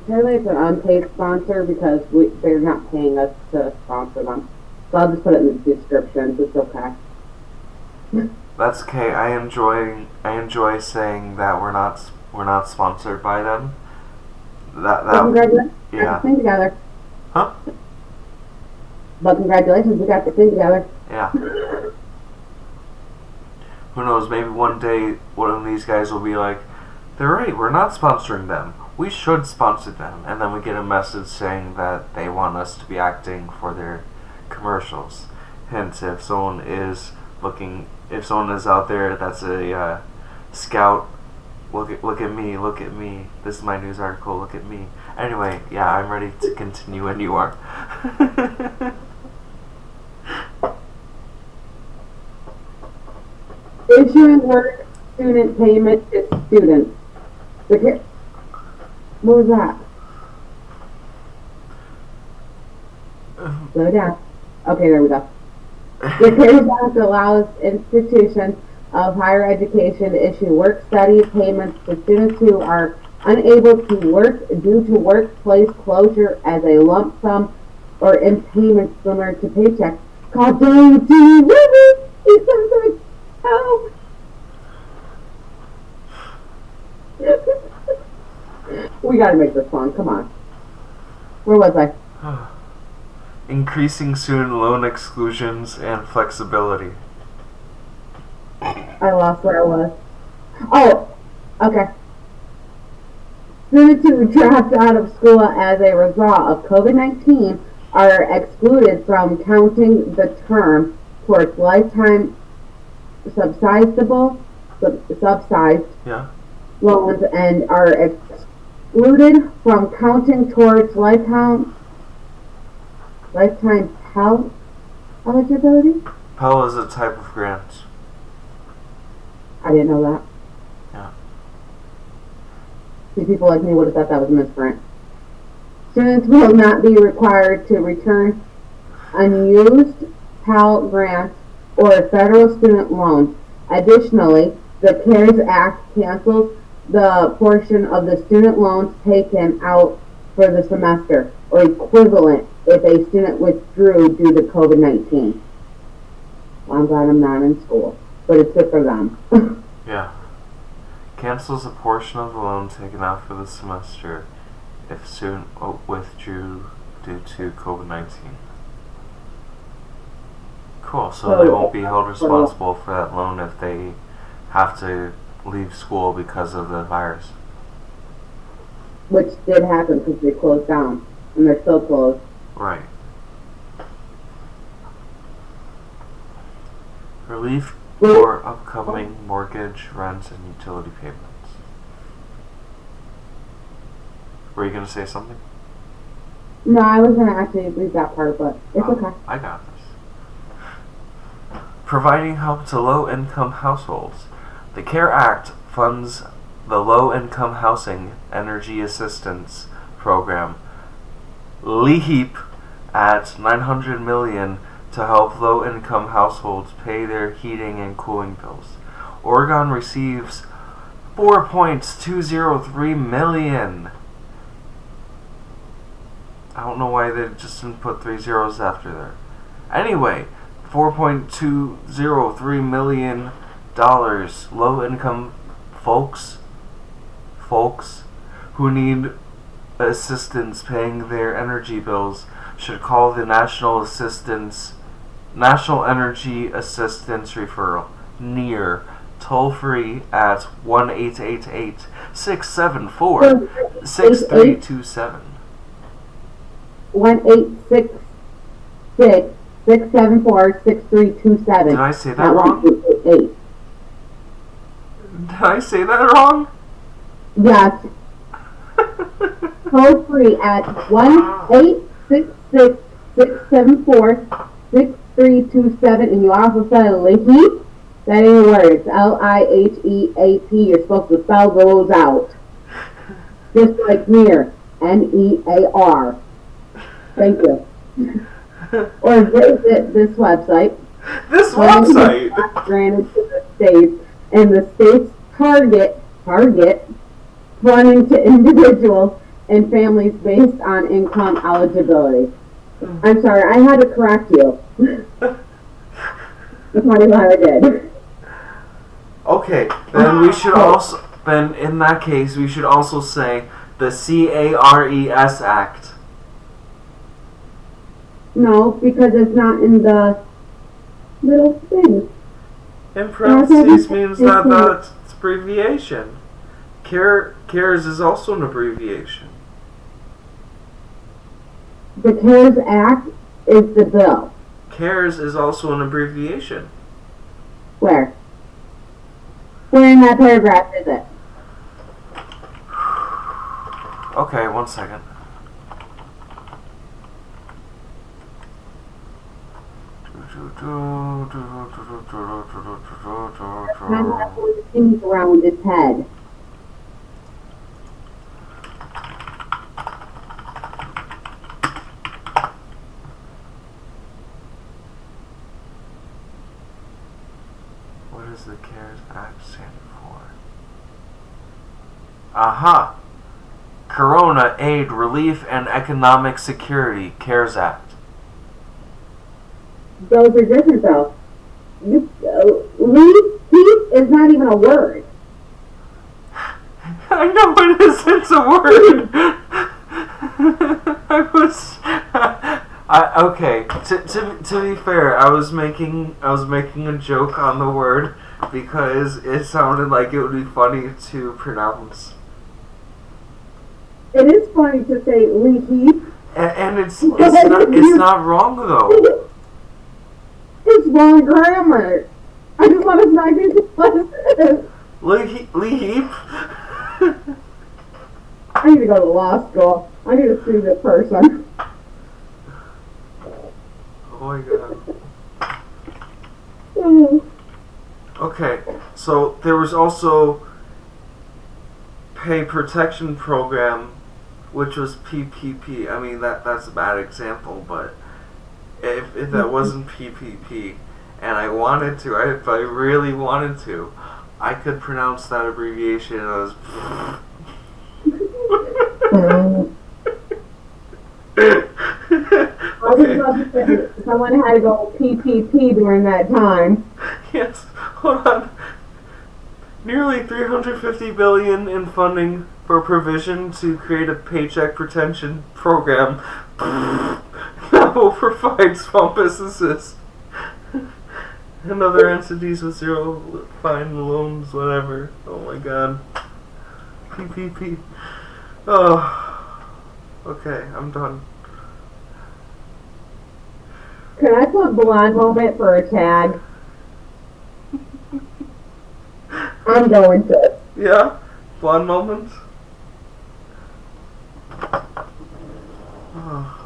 Apparently it's an unpaid sponsor because they're not paying us to sponsor them. So I'll just put it in the description. It's okay. That's okay. I enjoy saying that we're not sponsored by them. Congratulations. We got the thing together. Huh? But congratulations, we got the thing together. Yeah. Who knows? Maybe one day one of these guys will be like, "They're right. We're not sponsoring them. We should sponsor them." And then we get a message saying that they want us to be acting for their commercials. Hence, if someone is out there that's a scout, look at me. This is my news article. Look at me. Anyway, yeah, I'm ready to continue when you are. Issuing work student payment to students. What was that? Slow down. Okay, there we go. The CARES Act allows institutions of Higher Education to issue work-study payments to students who are unable to work due to workplace closure as a lump sum or in payments similar to paychecks. God dang it, dude! It sounds like help! We gotta make this fun, come on. Where was I? Increasing student loan exclusions and flexibility. I lost where I was. Oh, okay. Students who dropped out of school as a result of COVID-19 are excluded from counting the term towards lifetime subsidized Yeah. loans and are excluded from counting towards lifetime Pell eligibility? Pell is a type of grant. I didn't know that. Yeah. See, people like me would have thought that was a misprint. Students will not be required to return unused Pell grants or federal student loans. Additionally, the CARES Act cancels the portion of the student loans taken out for the semester, or equivalent if a student withdrew due to COVID-19. Well, I'm glad I'm not in school, but it's good for them. Yeah. Cancels a portion of the loan taken out for the semester if student withdrew due to COVID-19. Cool, so they won't be held responsible for that loan if they have to leave school because of the virus. Which did happen because they closed down, and they're still closed. Right. Relief for upcoming mortgage, rent, and utility payments. Were you going to say something? No, I was going to actually read that part, but it's okay. I got this. Providing help to low-income households. The CARE Act funds the Low-Income Housing Energy Assistance Program, LEHEAP, at $900 million to help low-income households pay their heating and cooling bills. Oregon receives $4.203 million. I don't know why they just didn't put 3 zeros after there. Anyway, $4.203 million. Low-income folks who need assistance paying their energy bills should call the National Energy Assistance Referral, NEAR, toll-free at 1-888-674-6327. 1-866-674-6327. Did I say that wrong? 1-888. Did I say that wrong? Yes. Toll free at 1-866-674-6327. And you also said LEHEAP. That ain't a word. It's LIHEAP. You're supposed to spell those out. Just like NEAR. NEAR. Thank you. Or visit this website. This website? Granted to the states. And the state's target funding to individuals and families based on income eligibility. I'm sorry, I had to correct you. That's what I did. Okay, then we should also, then in that case, we should also say the CARES Act. No, because it's not in the little thing. In parentheses means that that's abbreviation. CARES is also an abbreviation. The CARES Act is the bill. CARES is also an abbreviation. Where? Where in that paragraph is it? Okay, one second. I'm not putting things around its head. What is the CARES Act stand for? Aha! Corona Aid, Relief, and Economic Security, CARES Act. Those are different though. Relief is not even a word. I know it is. It's a word. Okay. To be fair, I was making a joke on the word because it sounded like it would be funny to pronounce. It is funny to say relief. And it's not wrong though. It's wrong grammar. I just want to smack these classes. Leave. I need to go to law school. I need to sue this person. Oh my god. Okay, so there was also Pay Protection Program, which was PPP. I mean, that's a bad example, but if that wasn't PPP, and I wanted to, if I really wanted to, I could pronounce that abbreviation as I was about to say someone had to go PPP during that time. Yes, hold on. Nearly $350 billion in funding for provision to create a paycheck protection program that will provide small businesses and other entities with zero fine loans, whatever. Oh my god. PPP. Oh. Okay, I'm done. Can I put blonde moment for a tag? I'm going to. Yeah? Blonde moment?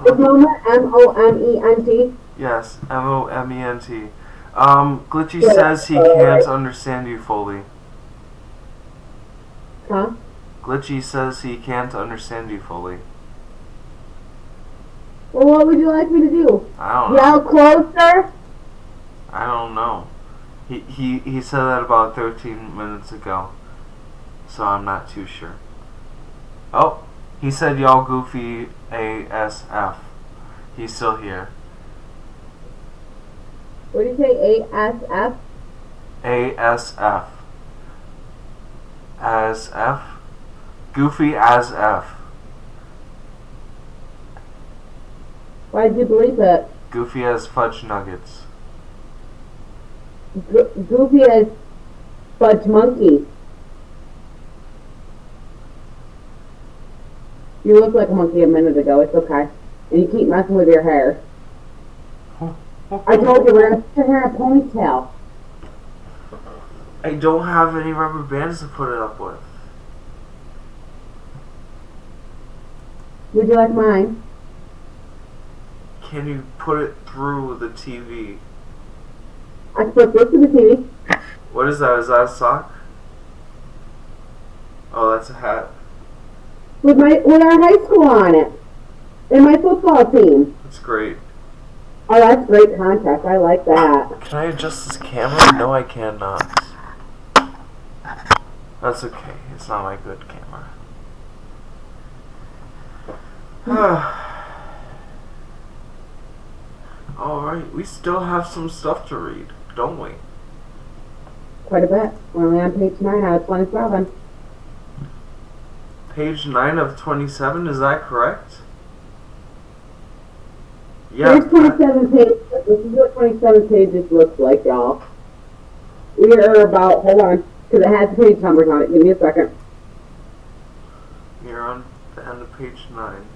Is moment M-O-M-E-N-T? Yes, M-O-M-E-N-T. Glitchy says he can't understand you fully. Huh? Glitchy says he can't understand you fully. Well, what would you like me to do? I don't know. Yell closer? I don't know. He said that about 13 minutes ago. So I'm not too sure. Oh, he said y'all goofy ASF. He's still here. What did you say? A-S-F? ASF. As F? Goofy as F. Why did you believe it? Goofy as fudge nuggets. Goofy as fudge monkey. You looked like a monkey a minute ago. It's okay. And you keep messing with your hair. I told you we're going to put your hair in a ponytail. I don't have any rubber bands to put it up with. Would you like mine? Can you put it through the TV? I put this in the TV. What is that? Is that a sock? Oh, that's a hat. With our high school on it. And my football team. That's great. Oh, that's great contrast. I like that. Can I adjust this camera? No, I cannot. That's okay. It's not my good camera. Alright, we still have some stuff to read, don't we? Quite a bit. We're only on page 9 out of 27. Page 9 of 27, is that correct? Yeah. Here's 27 pages. This is what 27 pages looks like, y'all. We are about, hold on, because it has page numbers on it. Give me a second. You're on the end of page 9.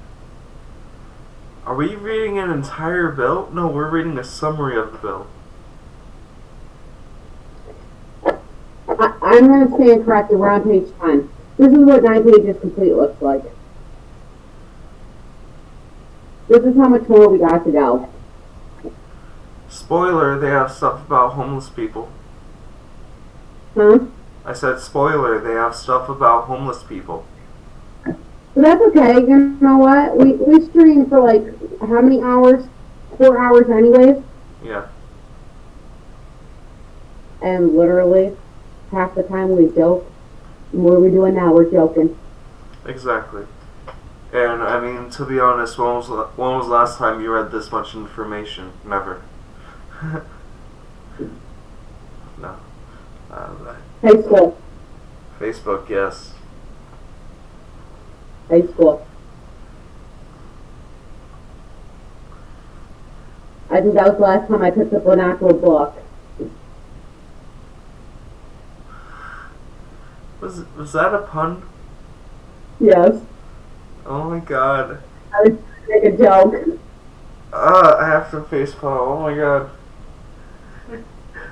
Are we reading an entire bill? No, we're reading a summary of the bill. I'm going to stand corrected. We're on page 10. This is what 9 pages complete looks like. This is how much more we got to go. Spoiler, they have stuff about homeless people. Huh? I said spoiler, they have stuff about homeless people. But that's okay. You know what? We stream for like, how many hours? 4 hours anyways. Yeah. And literally, half the time we joke. What are we doing now? We're joking. Exactly. And I mean, to be honest, when was the last time you read this much information? Never. No. High school. Facebook, yes. High school. I think that was the last time I picked up an actual book. Was that a pun? Yes. Oh my god. I was trying to make a joke. I have to facepalm. Oh my god.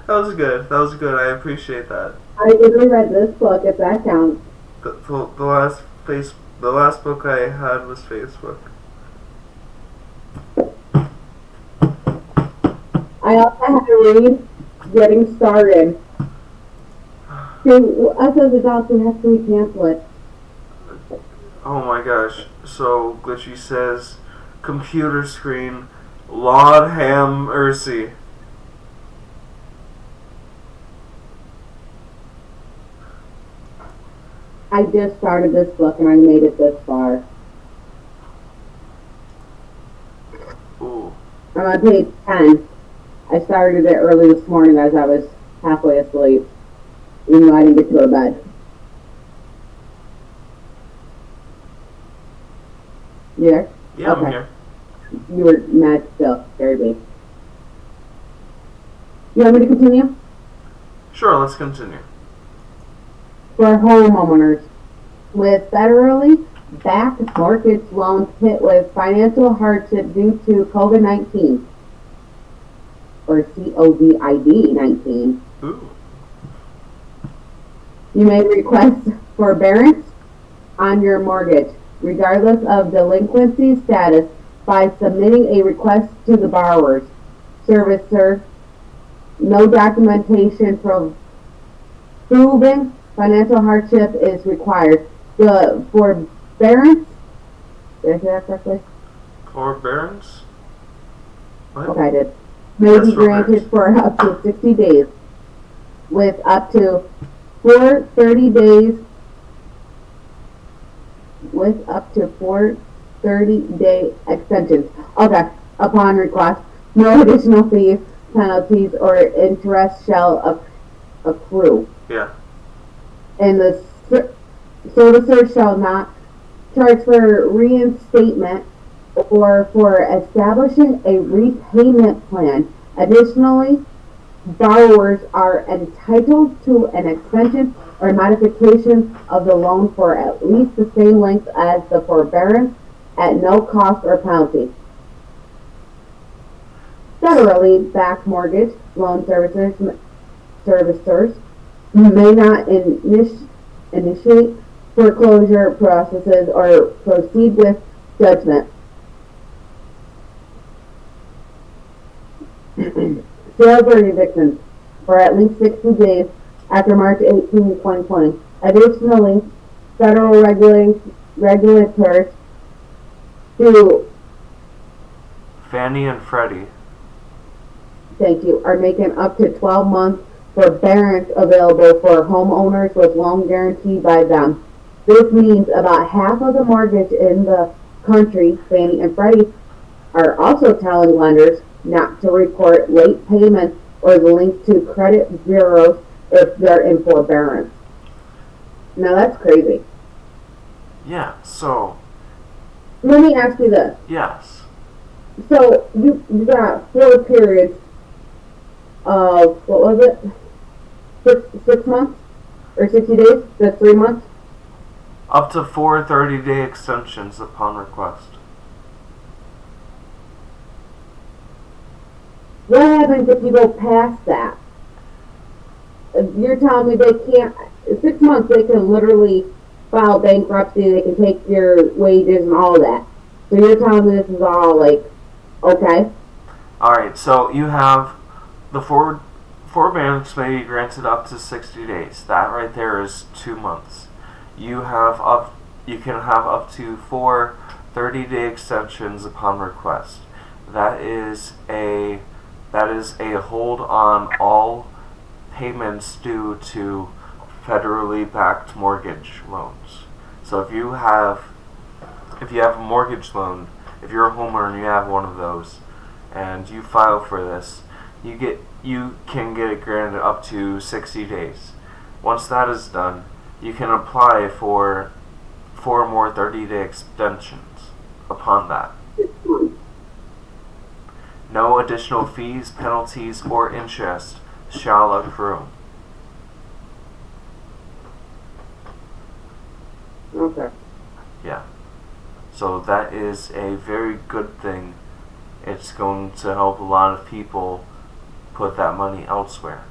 That was good. That was good. I appreciate that. I literally read this book, if that counts. The last book I had was Facebook. I also had to read Getting Started. See, us as adults, we have to read pamphlets. Oh my gosh. So Glitchy says, computer screen, Lord have mercy. I just started this book and I made it this far. Ooh. I'm on page 10. I started it early this morning as I was halfway asleep, even though I didn't get to go to bed. You there? Yeah, okay. I'm here. You were mad still, very big. You want me to continue? Sure, let's continue. For homeowners with federally backed mortgage loans hit with financial hardship due to COVID-19 or COVID-19. Ooh. You may request forbearance on your mortgage, regardless of delinquency status, by submitting a request to the borrower's servicer. No documentation proving financial hardship is required. The forbearance, did I say that correctly? Forbearance? What? Okay, I did. May be granted for up to 60 days, with up to 30 days, with up to 30-day extensions. Okay, upon request, no additional fees, penalties, or interest shall accrue. Yeah. And the servicer shall not charge for reinstatement or for establishing a repayment plan. Additionally, borrowers are entitled to an extension or modification of the loan for at least the same length as the forbearance at no cost or penalty. Federally backed mortgage loan servicers may not initiate foreclosure processes or proceed with judgment. Sales or evictions for at least 60 days after March 18, 2020. Additionally, federal regulators who Fannie and Freddie. Thank you, are making up to 12 months forbearance available for homeowners with loan guarantee by them. This means about half of the mortgage in the country, Fannie and Freddie, are also telling lenders not to report late payments or the link to credit bureaus if they're in forbearance. Now that's crazy. Yeah, so. Let me ask you this. Yes. So you got 4 periods of, what was it? 6 months? Or 60 days? That's 3 months? Up to 4 30-day extensions upon request. What happens if you go past that? You're telling me they can't, 6 months they can literally file bankruptcy, they can take your wages and all that. So you're telling me this is all like, okay? Alright, so you have the forbearance may be granted up to 60 days. That right there is 2 months. You can have up to 4 30-day extensions upon request. That is a hold on all payments due to federally backed mortgage loans. So if you have a mortgage loan, if you're a homeowner and you have one of those, and you file for this, you can get it granted up to 60 days. Once that is done, you can apply for 4 more 30-day extensions upon that. No additional fees, penalties, or interest shall accrue. Okay. Yeah. So that is a very good thing. It's going to help a lot of people put that money elsewhere.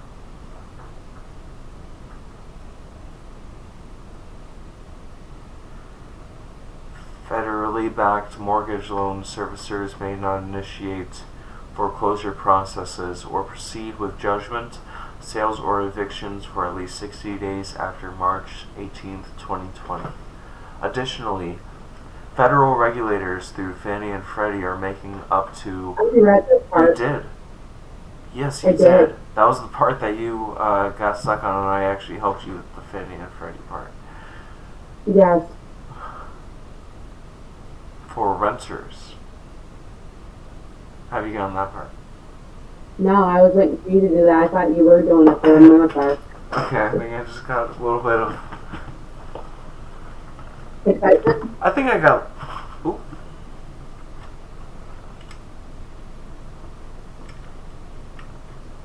Federally backed mortgage loan servicers may not initiate foreclosure processes or proceed with judgment, sales, or evictions for at least 60 days after March 18, 2020. Additionally, federal regulators through Fannie and Freddie are making up to... I read this part. You did? Yes, you did. That was the part that you got stuck on, and I actually helped you with the Fannie and Freddie part. Yes. For renters. Have you gotten that part? No, I was waiting for you to do that. I thought you were doing it for a minute there. Okay, I think I just got a little bit of... Excitement? I think I got... Ooh.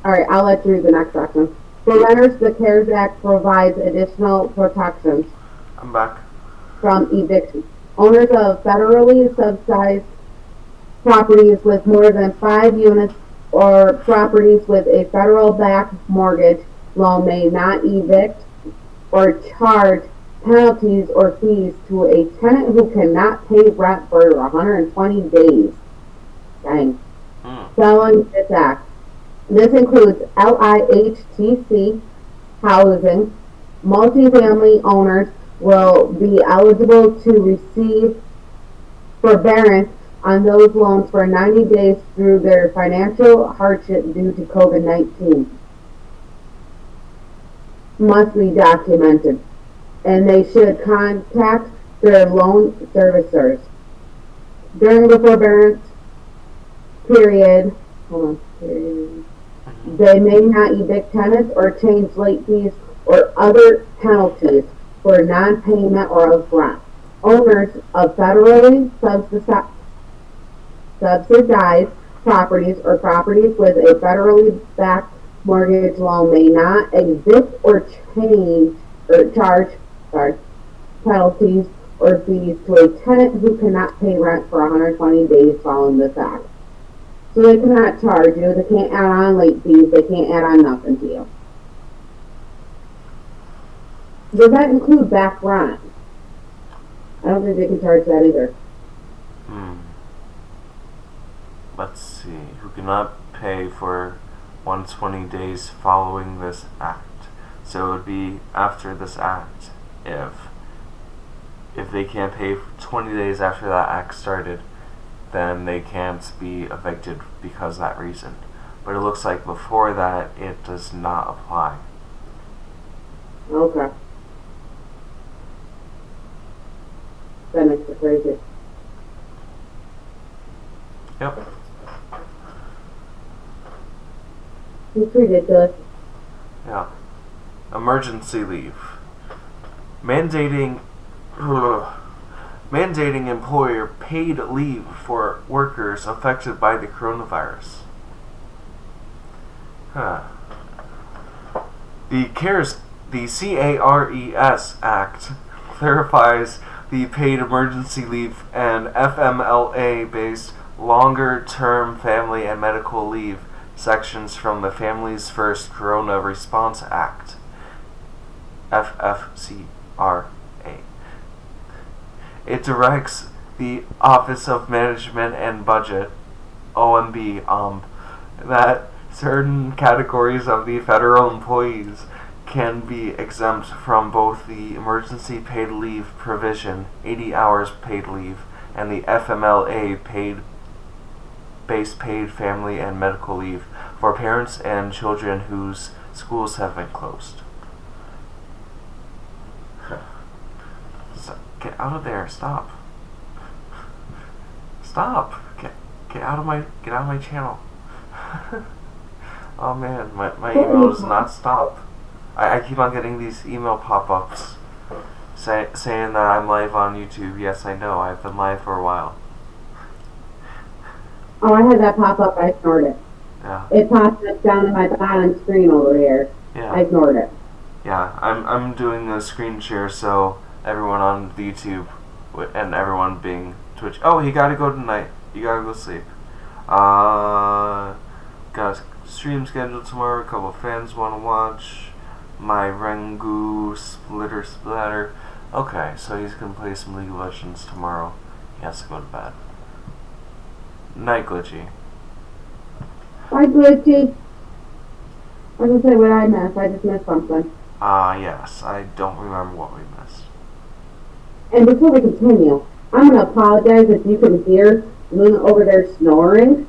Alright, I'll let you read the next section. For renters, the CARES Act provides additional protections I'm back. from eviction. Owners of federally subsidized properties with more than 5 units or properties with a federal backed mortgage loan may not evict or charge penalties or fees to a tenant who cannot pay rent for 120 days. Dang. Following this act. This includes LIHTC housing. Multifamily owners will be eligible to receive forbearance on those loans for 90 days through their financial hardship due to COVID-19. Must be documented, and they should contact their loan servicers. During the forbearance period, they may not evict tenants or change late fees or other penalties for non-payment or of rent. Owners of federally subsidized properties or properties with a federally backed mortgage loan may not evict or charge penalties or fees to a tenant who cannot pay rent for 120 days following this act. So they cannot charge you, they can't add on late fees, they can't add on nothing to you. Does that include back rent? I don't think they can charge that either. Let's see. Who cannot pay for 120 days following this act. So it would be after this act. If they can't pay for 20 days after that act started, then they can't be evicted because of that reason. But it looks like before that, it does not apply. Okay. That makes it crazy. Yep. It's ridiculous. Yeah. Emergency leave. Mandating employer paid leave for workers affected by the coronavirus. The CARES Act clarifies the paid emergency leave and FMLA-based longer-term family and medical leave sections from the Families First Corona Response Act, FFCRA. It directs the Office of Management and Budget, OMB, that certain categories of the federal employees can be exempt from both the emergency paid leave provision, 80 hours paid leave, and the FMLA paid family and medical leave for parents and children whose schools have been closed. So, get out of there! Stop! Stop! Get out of my channel! Oh man, my email does not stop. I keep on getting these email pop-ups saying that I'm live on YouTube. Yes, I know. I've been live for a while. Oh, I had that pop up. I ignored it. Yeah. It popped up down in my bottom screen over here. Yeah. I ignored it. Yeah, I'm doing a screen share so everyone on the YouTube and everyone being Twitch. Oh, you gotta go tonight. You gotta go sleep. Got a stream scheduled tomorrow. A couple of fans want to watch my Rengu Splatter. Okay, so he's gonna play some League of Legends tomorrow. He has to go to bed. Night, Glitchy. Hi, Glitchy. I was gonna say what I missed. I just missed something. Yes. I don't remember what we missed. And before we continue, I'm gonna apologize if you can hear Luna over there snoring.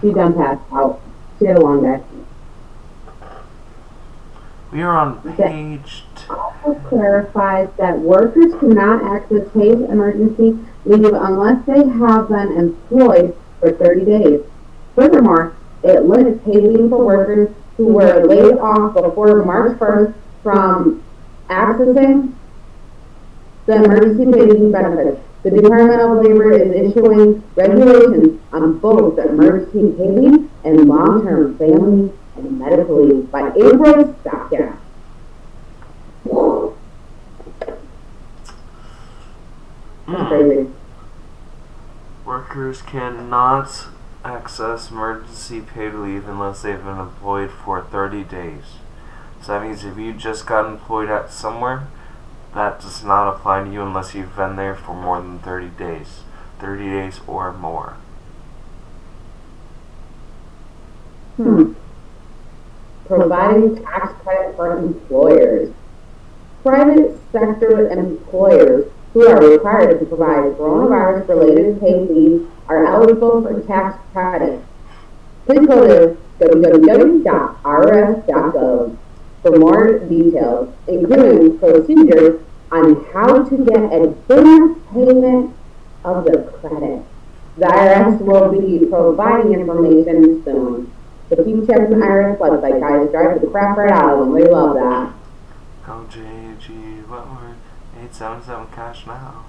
She done passed out. She had a long day. We are on page. Also clarifies that workers cannot access paid emergency leave unless they have been employed for 30 days. Furthermore, it limits paid leave for workers who were laid off before March 1st from accessing the emergency paid leave benefits. The Department of Labor is issuing regulations on both the emergency paid leave and long-term family and medical leave by April 2nd. Crazy. Workers cannot access emergency paid leave unless they've been employed for 30 days. So that means if you just got employed at somewhere, that does not apply to you unless you've been there for more than 30 days. 30 days or more. Providing tax credit for employers. Private sector employers who are required to provide coronavirus-related paid leave are eligible for tax credit. Please go to www.rs.gov for more details, including procedures on how to get advance payment of the credit. The IRS will be providing information soon. So keep checking the IRS website, guys. Drive the crap right out of them. We love that. Oh, JG, what were 877 cash now?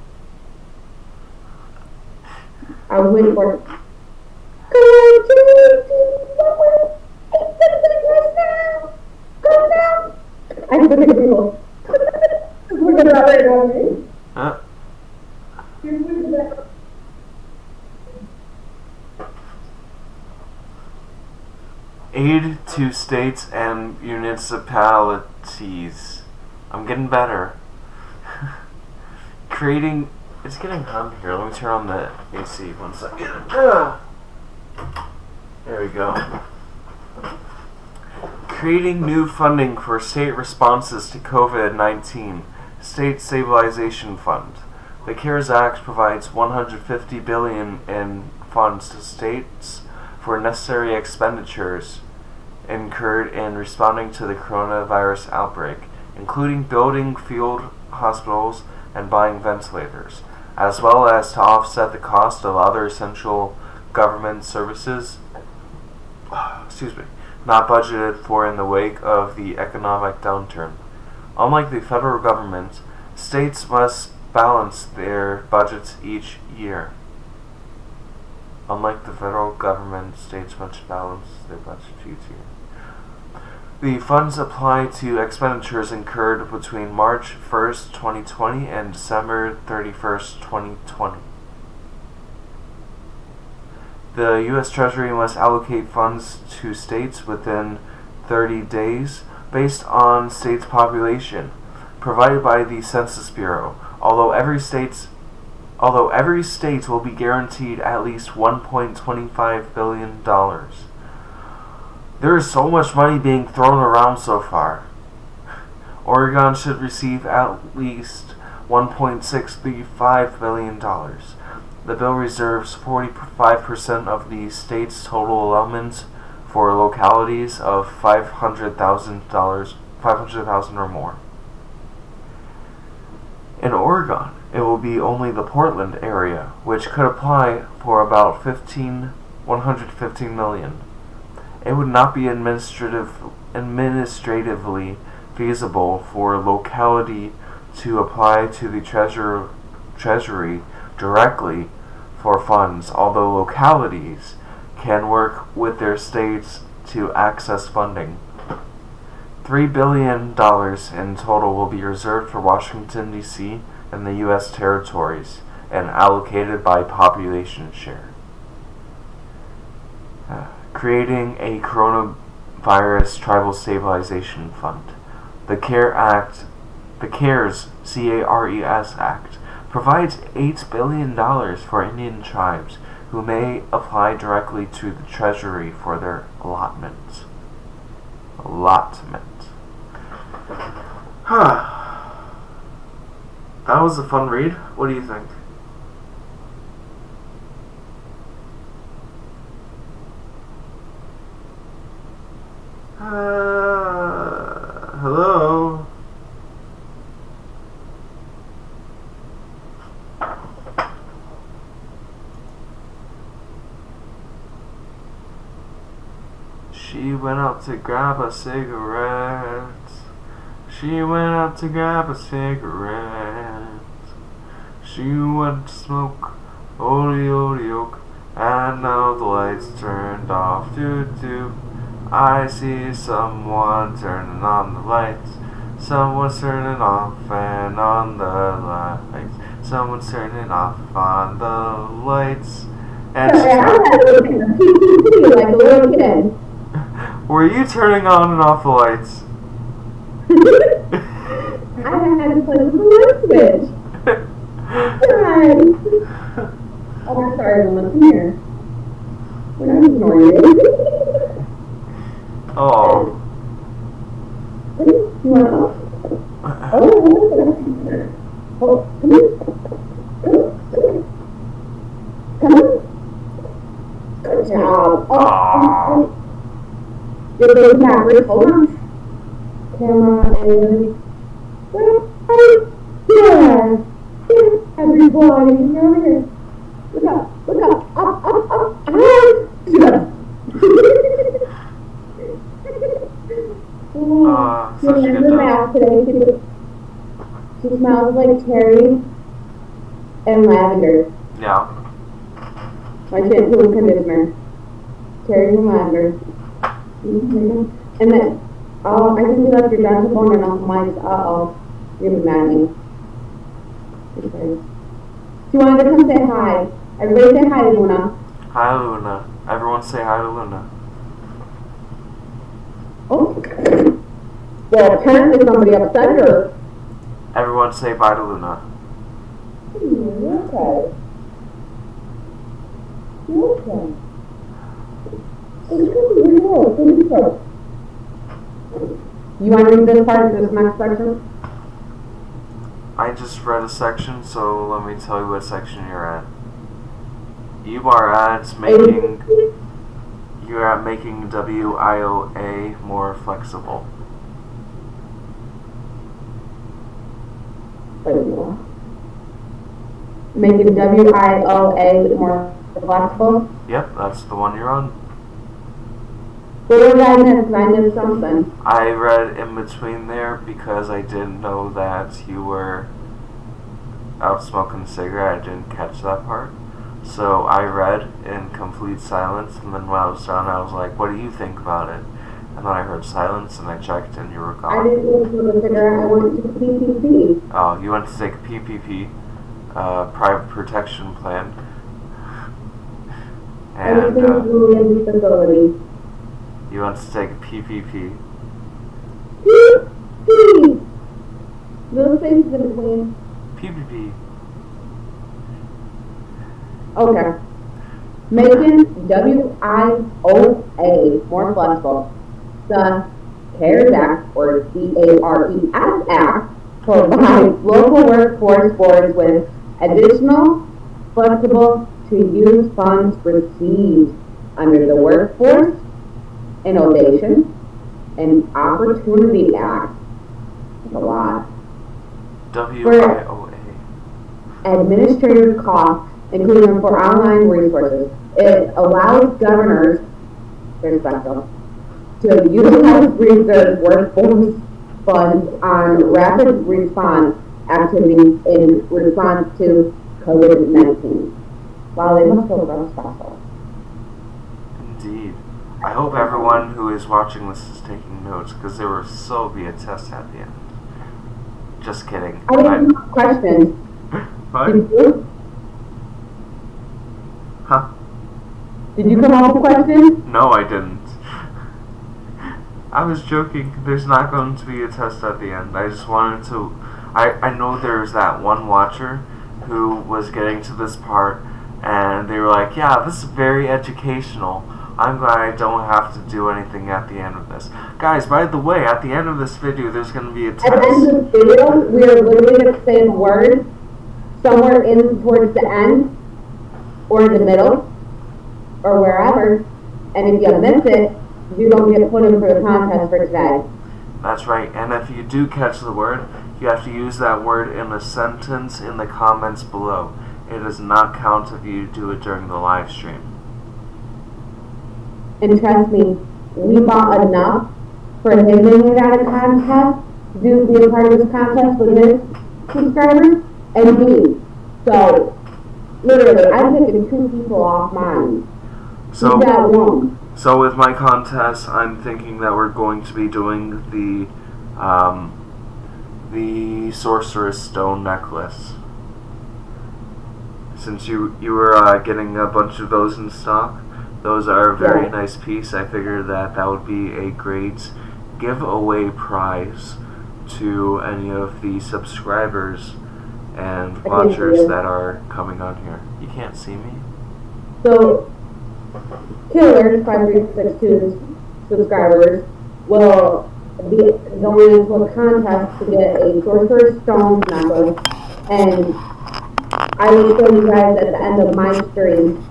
I was waiting for it. I can put it in the we're going to have it on me. Huh? Aid to states and municipalities. I'm getting better. Creating. It's getting hot here. Let me turn on the AC 1 second. There we go. Creating new funding for state responses to COVID-19. State Stabilization Fund. The CARES Act provides $150 billion in funds to states for necessary expenditures incurred in responding to the coronavirus outbreak, including building field hospitals and buying ventilators, as well as to offset the cost of other essential government services not budgeted for in the wake of the economic downturn. Unlike the federal government, states must balance their budgets each year. Unlike the federal government, states must balance their budgets each year. The funds apply to expenditures incurred between March 1st, 2020 and December 31st, 2020. The U.S. Treasury must allocate funds to states within 30 days based on state's population, provided by the Census Bureau, although every state will be guaranteed at least $1.25 billion. There is so much money being thrown around so far. Oregon should receive at least $1.635 billion. The bill reserves 45% of the state's total allotments for localities of $500,000 or more. In Oregon, it will be only the Portland area, which could apply for about $115 million. It would not be administratively feasible for a locality to apply to the Treasury directly for funds, although localities can work with their states to access funding. $3 billion in total will be reserved for Washington, D.C. and the U.S. territories and allocated by population share. Creating a coronavirus tribal stabilization fund. The CARES C-A-R-E-S Act provides $8 billion for Indian tribes who may apply directly to the Treasury for their allotment. That was a fun read. What do you think? Hello? She went out to grab a cigarette. She went out to grab a cigarette. She went to smoke oak, and now the lights turned off. Doo-doo. I see someone turning on the lights. Someone's turning off and on the lights. Someone's turning off on the lights. And like a little kid. Were you turning on and off the lights? I had to play with the light switch. Oh, I'm sorry, everyone. Come here. We're not ignoring you. Oh. You want to? Oh, come here. Come on. Good job. Oh. Your baby backwards. Hold on. Camera and yeah. Everybody, over here. Look up, up. Such a good job. Today. She smells like cherry and lavender. Yeah. My shampoo and conditioner. Cherry and lavender. And then, I think you left your dad's phone and off mic. You're gonna be mad at me. Okay. She wanted to come say hi. Everybody say hi to Luna. Hi, Luna. Everyone say hi to Luna. Oh. Well, apparently somebody upset her. Everyone say bye to Luna. Okay. You want to read this part, this next section? I just read a section, so let me tell you what section you're at. You are at making WIOA more flexible. Making WIOA more flexible? Yep, that's the one you're on. What did I miss? I missed something. I read in between there because I didn't know that you were out smoking a cigarette. I didn't catch that part. So I read in complete silence, and then when I was done, I was like, what do you think about it? And then I heard silence, and I checked, and you were gone. I didn't want to smoke a cigarette. I went to PPP. Oh, you went to take a PPP, Private Protection Plan. And Everything's facility. You went to take a PPP. Little things in between. PPP. Okay. Making WIOA more flexible. The CARES Act, or CARES Act, provides local workforce boards with additional flexible to use funds received under the Workforce Innovation and Opportunity Act. That's a lot. WIOA. Administrative costs, including for online resources. It allows governors, very special, to utilize reserve workforce funds on rapid response activities in response to COVID-19. Wow, they must feel real special. Indeed. I hope everyone who is watching this is taking notes, because there will so be a test at the end. Just kidding. I have a question. What? Did you? Huh? Did you come up with a question? No, I didn't. I was joking. There's not going to be a test at the end. I just wanted to... I know there's that one watcher who was getting to this part, and they were like, yeah, this is very educational. I'm glad I don't have to do anything at the end of this. Guys, by the way, at the end of this video, there's going to be a test. At the end of the video, we are literally going to say a word somewhere in towards the end, or in the middle, or wherever, and if you miss it, you don't get put in for the contest for today. That's right, and if you do catch the word, you have to use that word in a sentence in the comments below. It does not count if you do it during the live stream. And trust me, we bought enough for him to get a contest, to be a part of this contest with his subscribers, and me. So, literally, I'm taking 2 people off mine. So, you got 1. So with my contest, I'm thinking that we're going to be doing the Sorcerer's Stone necklace. Since you were getting a bunch of those in stock, those are a very nice piece. I figured that would be a great giveaway prize to any of the subscribers and watchers that are coming on here. You can't see me? So, Killer 5362 subscribers will be going into a contest to get a Sorcerer's Stone necklace, and I will show you guys at the end of my stream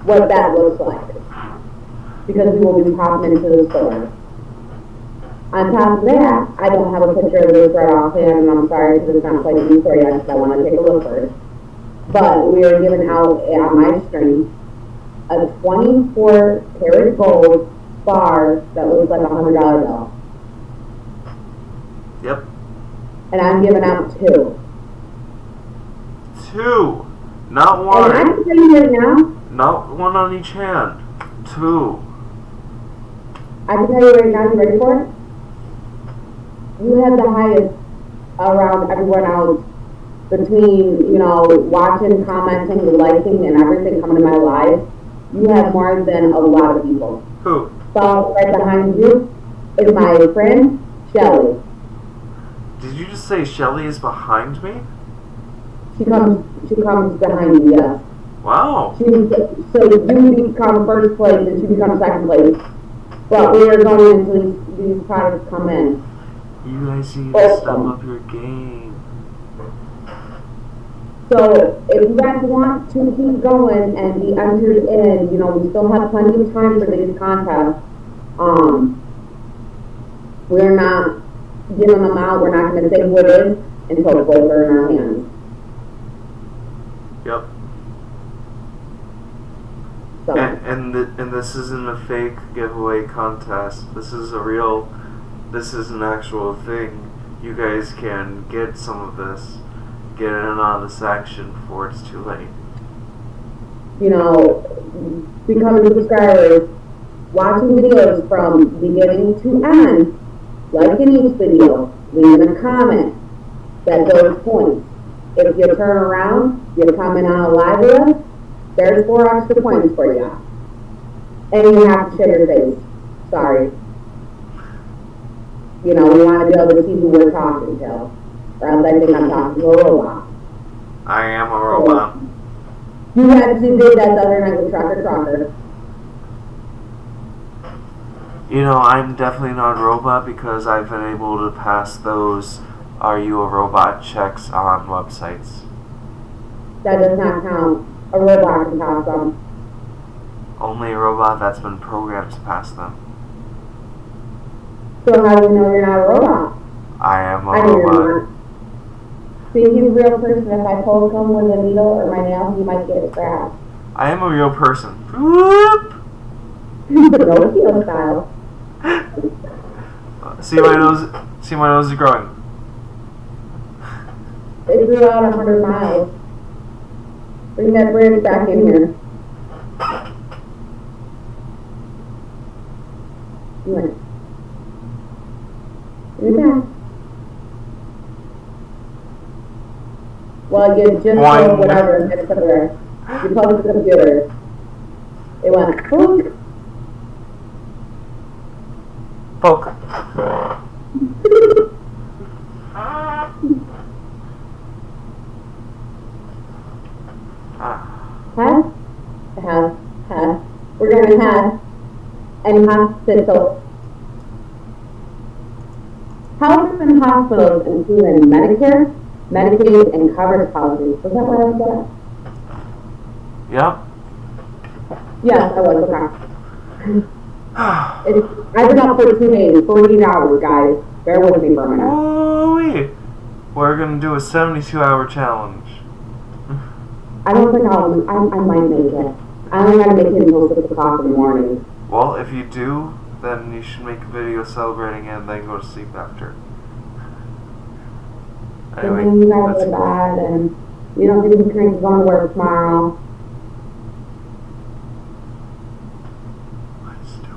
what that looks like, because we will be popping into the store. On top of that, I don't have a picture of this right offhand, and I'm sorry because it's not playing for you because I want to take a look first. But we are giving out on my stream a 24 karat gold bar that looks like a $100 bill. Yep. And I'm giving out 2. 2, not 1. And I'm saying right now, not 1 on each hand. 2. I can tell you right now, you ready for it? You have the highest around everyone else between, you know, watching, commenting, liking, and everything coming to my live. You have more than a lot of people. Who? So right behind you is my friend, Shelly. Did you just say Shelly is behind me? She comes behind me, yes. Wow. So you become first place and she becomes second place. But we are going into these products come in. You guys need to step up your game. So if you guys want to keep going and be entered in, you know, we still have plenty of time for these contests. We're not giving them out. We're not going to say who it is until both are in our hands. Yep. So. And this isn't a fake giveaway contest. This is an actual thing. You guys can get some of this. Get in on this action before it's too late. You know, becoming subscribers, watching videos from beginning to end, liking each video, leaving a comment that goes points. If you turn around, you're coming on a live with us, there's 4 extra points for you. And you have to show your face. Sorry. You know, we want to be able to see who we're talking to. Or else I think I'm talking to a robot. I am a robot. You had to did that the other night with Trucker. You know, I'm definitely not a robot because I've been able to pass those "Are you a robot?" checks on websites. That does not count. A robot can pass them. Only a robot that's been programmed to pass them. So how do you know you're not a robot? I am a I know you're robot. not. See, if he's a real person, if I poke him with a needle or my nail, he might get scratched. I am a real person. Whoop! Pinocchio style. See my nose. See my nose is growing. It grew out 100 miles. Bring that bridge back in here. You went. Okay. Well, you just told whatever and just put it there. You plugged the computer. It went poke. Poke. Have. We're gonna have and hospital. Health and hospitals include Medicare, Medicaid, and coverage policies. Was that what I was at? Yep. Yes, I was. Okay. I've been up for 2 days, 48 hours, guys. Bear with me for a minute. Ooh-wee. We're gonna do a 72-hour challenge. I don't think I might make it. I only gotta make it until 6 o'clock in the morning. Well, if you do, then you should make a video celebrating it and then go to sleep after. Anyway, and then you guys go to bed and you don't do the drinks going to work tomorrow.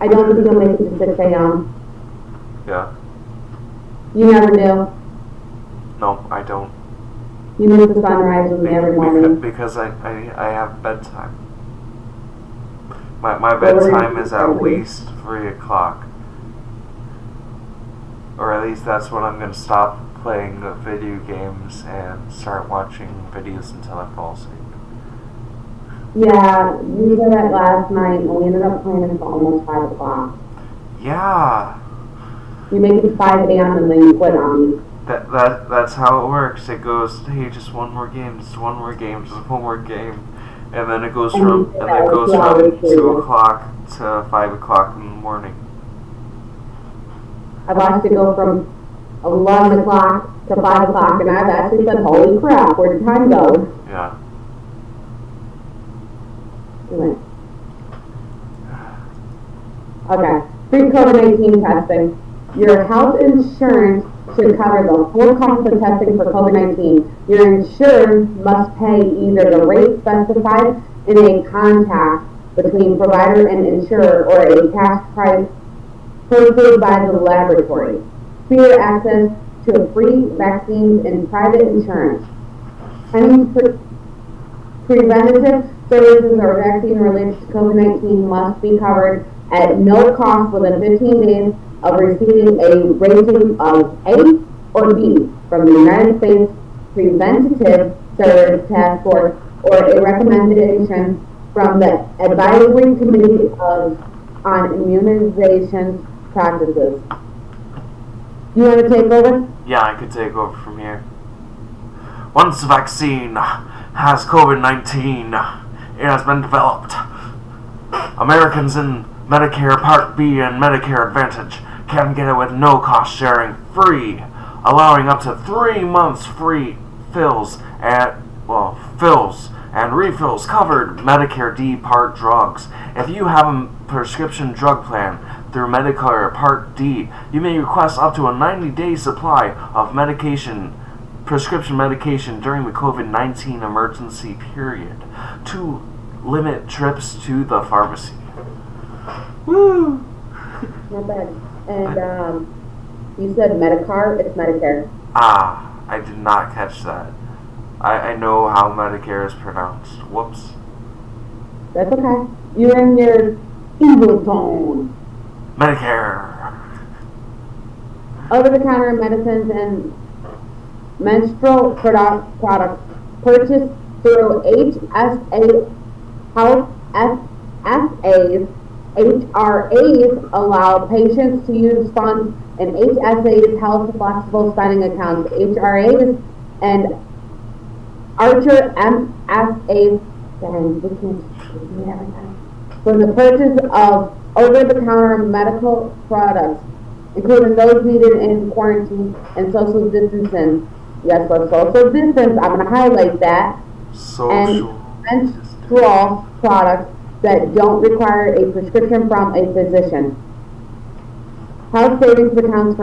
I don't think you'll make it to 6 a.m. Yeah. You never do. No, I don't. You miss the sunrise with me every morning. Because I have bedtime. My bedtime is at least 3 o'clock. Or at least that's when I'm going to stop playing video games and start watching videos until I fall asleep. Yeah, we did that last night and we ended up playing until almost 5 o'clock. Yeah. You make it 5 a.m. and then you quit on me. That's how it works. It goes, hey, just one more game, just one more game, just one more game. And then it goes from 2 o'clock to 5 o'clock in the morning. I've watched it go from 11 o'clock to 5 o'clock, and I've actually said, holy crap, where did time go? Yeah. Okay, pre-COVID-19 testing. Your health insurance should cover the full cost of testing for COVID-19. Your insured must pay either the rate specified in a contract between provider and insurer or a cash price posted by the laboratory. Clear access to free vaccines and private insurance. Any preventative services or vaccine related to COVID-19 must be covered at no cost within 15 days of receiving a rating of A or B from the United States Preventative Services Task Force or a recommendation from the Advisory Committee on Immunization Practices. You want to take over? Yeah, I could take over from here. Once the vaccine has COVID-19, it has been developed. Americans in Medicare Part B and Medicare Advantage can get it with no cost sharing, free, allowing up to 3 months free fills and refills covered Medicare D Part drugs. If you have a prescription drug plan through Medicare Part D, you may request up to a 90-day supply of prescription medication during the COVID-19 emergency period to limit trips to the pharmacy. Woo! Not bad. And you said Medicare, it's Medicare. I did not catch that. I know how Medicare is pronounced. Whoops. That's okay. You're in your evil tone. Medicare. Over-the-counter medicines and menstrual products purchased through HSA Health FSAs. HRAs allow patients to use funds in HSA's health flexible spending accounts. HRAs and Archer MSAs for the purchase of over-the-counter medical products. including those needed in quarantine and social distancing. Yes, for social distance, I'm going to highlight that. And Social. menstrual products that don't require a prescription from a physician. Health savings accounts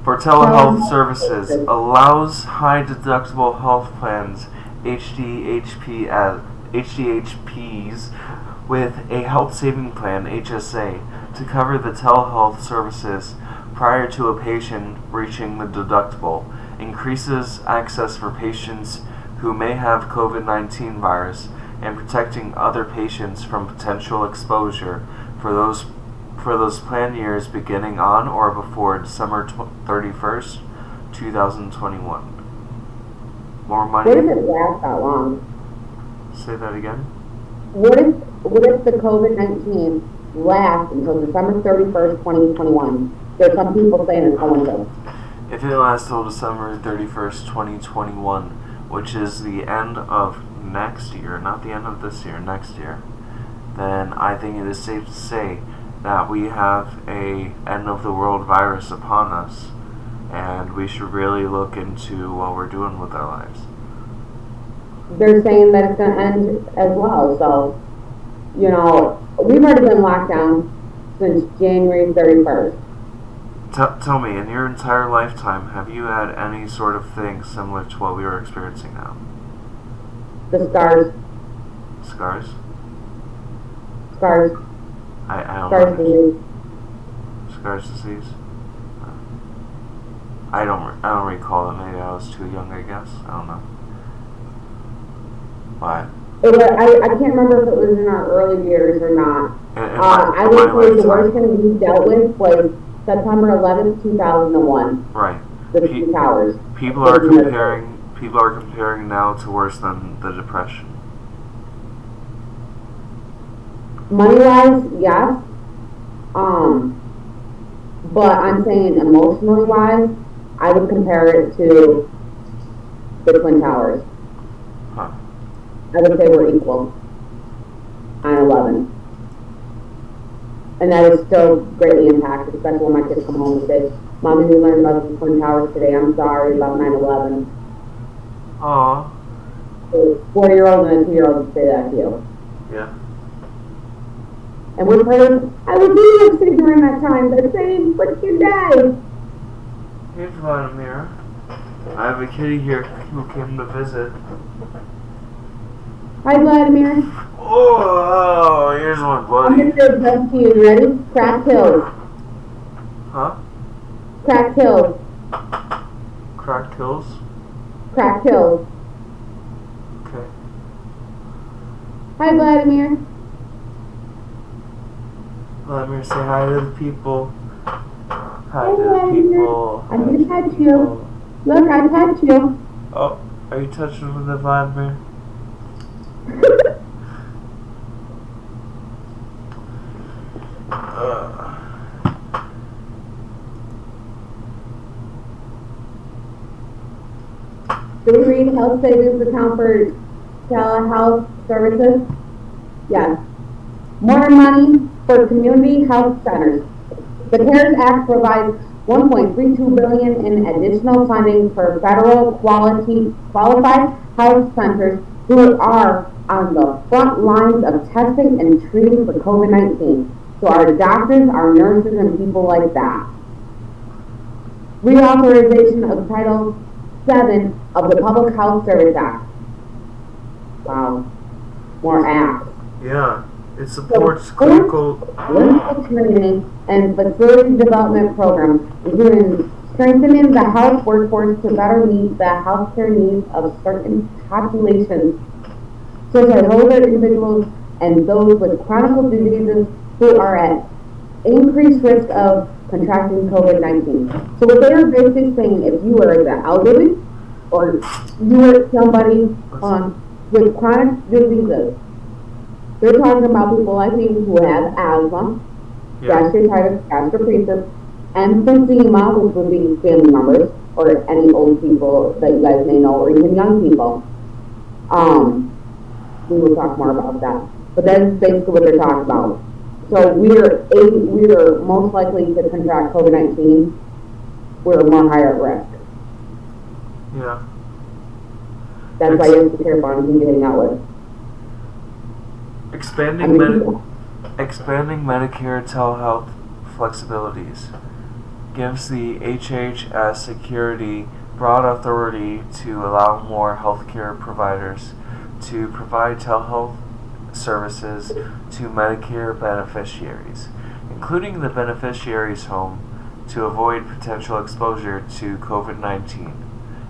For telehealth services, allows high deductible health plans, HDHPs, with a health saving plan, HSA, to cover the telehealth services prior to a patient reaching the deductible, increases access for patients who may have COVID-19 virus, and protecting other patients from potential exposure for those plan years beginning on or before December 31st, 2021. More money. What if it lasts that long? Say that again. What if the COVID-19 lasts until December 31st, 2021? There's some people saying it's going to. If it lasts till December 31st, 2021, which is the end of next year, not the end of this year, next year, then I think it is safe to say that we have a end of the world virus upon us, and we should really look into what we're doing with our lives. They're saying that it's going to end as well, so, we've already been locked down since January 31st. Tell me, in your entire lifetime, have you had any sort of thing similar to what we are experiencing now? The scars. Scars? Scars. I don't Scars know. disease. Scars disease? I don't recall it. Maybe I was too young, I guess. I don't know. Why? I can't remember if it was in our early years or not. I would say the worst thing we dealt with was September 11th, 2001. Right. The Twin Towers. People are comparing now to worse than the Depression. Money-wise, yes. But I'm saying emotionally-wise, I would compare it to the Twin Towers. Huh. I would say we're equal. 9/11. And that is still greatly impacted, especially when my kids come home and say, Mommy, we learned about the Twin Towers today. I'm sorry about 9/11. Aww. A 40-year-old and a 2-year-old would say that to you. Yeah. And we're part of, I was in New York City during that time. They're saying, freaking day. Here's Vladimir. I have a kitty here who came to visit. Hi, Vladimir. Oh, here's one, I'm buddy. going to say this to you. Ready? Crack Hills. Huh? Crack Hills. Crack kills? Crack Hills. Okay. Hi, Vladimir. Vladimir, say hi to the people. Hi to the Vladimir. people. I'm going to touch you. Look, I touch you. Oh, are you touching with the Vladimir? Do we read health savings account for telehealth services? Yes. More money for community health centers. The CARES Act provides $1.32 billion in additional funding for federal qualified health centers who are on the front lines of testing and treating for COVID-19. So our doctors, our nurses, and people like that. Reauthorization of Title 7 of the Public Health Service Act. Wow. More acts. Yeah, it supports clinical training and facility development programs, including strengthening the health workforce to better meet the healthcare needs of certain populations, such as older individuals and those with chronic diseases who are at increased risk of contracting COVID-19. So what they are basically saying, if you are the elderly or you are somebody with chronic diseases, they're talking about people like me who have asthma, gastritis, gastroparesis, emphysema, which would be family members or any old people that you guys may know, or even young people. We will talk more about that. But that's basically what they're talking about. So we're most likely to contract COVID-19. We're more higher at risk. Yeah. That's why you have to be careful on who you're getting out with. Expanding Medicare telehealth flexibilities gives the HHS Security broad authority to allow more healthcare providers to provide telehealth services to Medicare beneficiaries, including the beneficiary's home, to avoid potential exposure to COVID-19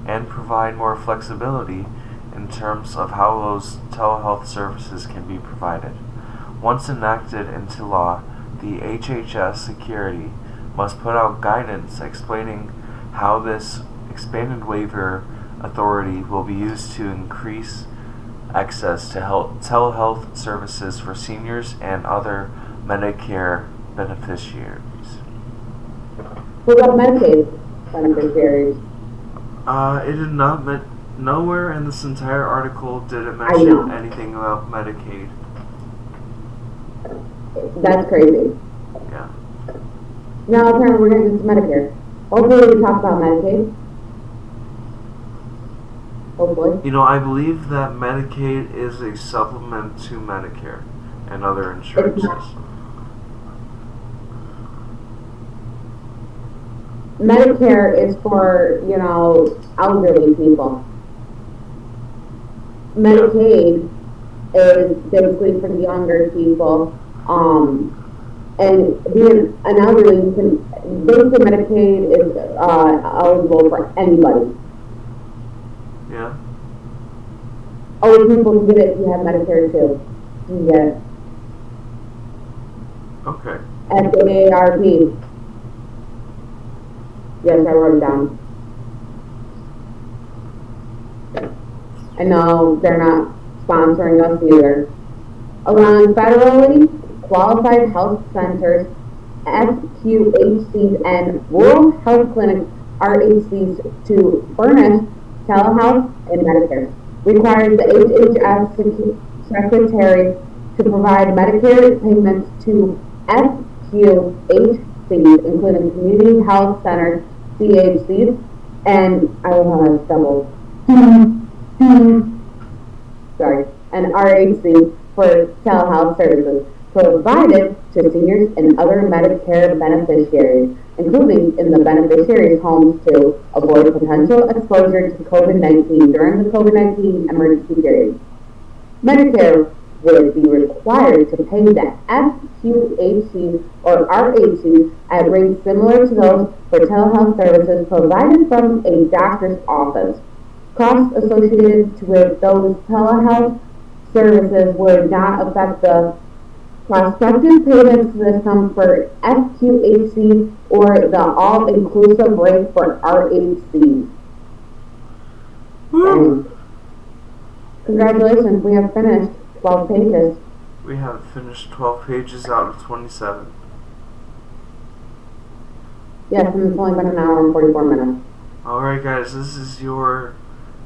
and provide more flexibility in terms of how those telehealth services can be provided. Once enacted into law, the HHS Security must put out guidance explaining how this expanded waiver authority will be used to increase access to telehealth services for seniors and other Medicare beneficiaries. What about Medicaid beneficiaries? It did not nowhere in this entire article did it mention anything about Medicaid. That's crazy. Yeah. Now apparently we're going to do Medicare. Hopefully we talk about Medicaid. Hopefully. You know, I believe that Medicaid is a supplement to Medicare and other insurances. Medicare is for, elderly people. Medicaid is basically for the younger people. And being an elderly, basically Medicaid is eligible for anybody. Yeah. Older people can get it if you have Medicare too. You can get it. Okay. SARP. Yes, I wrote it down. I know they're not sponsoring us either. Allowing federally qualified health centers, FQHCs, and rural health clinics, RHCs, to furnish telehealth and Medicare. Requires the HHS Secretary to provide Medicare payments to FQHCs, including community health centers, CHCs, and I will have double. Sorry, and RHC for telehealth services provided to seniors and other Medicare beneficiaries, including in the beneficiaries' homes, to avoid potential exposure to COVID-19 during the COVID-19 emergency period. Medicare would be required to pay the FQHC or RHC at rates similar to those for telehealth services provided from a doctor's office. Costs associated with those telehealth services would not affect the prospective payment system for FQHC or the all-inclusive rate for RHC. Congratulations, we have finished 12 pages. We have finished 12 pages out of 27. Yes, and it's only been an hour and 44 minutes. Alright guys, this is your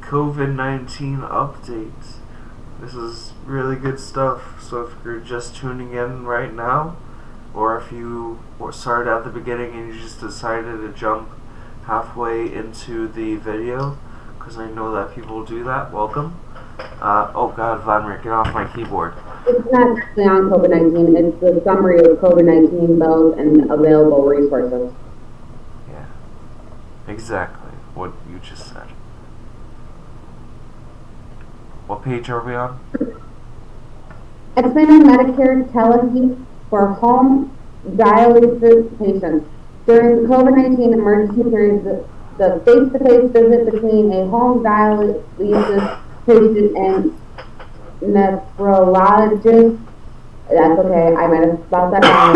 COVID-19 update. This is really good stuff, so if you're just tuning in right now, or if you started at the beginning and you just decided to jump halfway into the video, because I know that people do that, welcome. Oh god, Vladimir, get off my keyboard. It's not actually on COVID-19, it's the summary of COVID-19 bills and available resources. Yeah, exactly what you just said. What page are we on? Expanding Medicare telehealth for home dialysis patients. During the COVID-19 emergency period, the face-to-face visit between a home dialysis patient and nephrologist, that's okay, I might have spelled that wrong,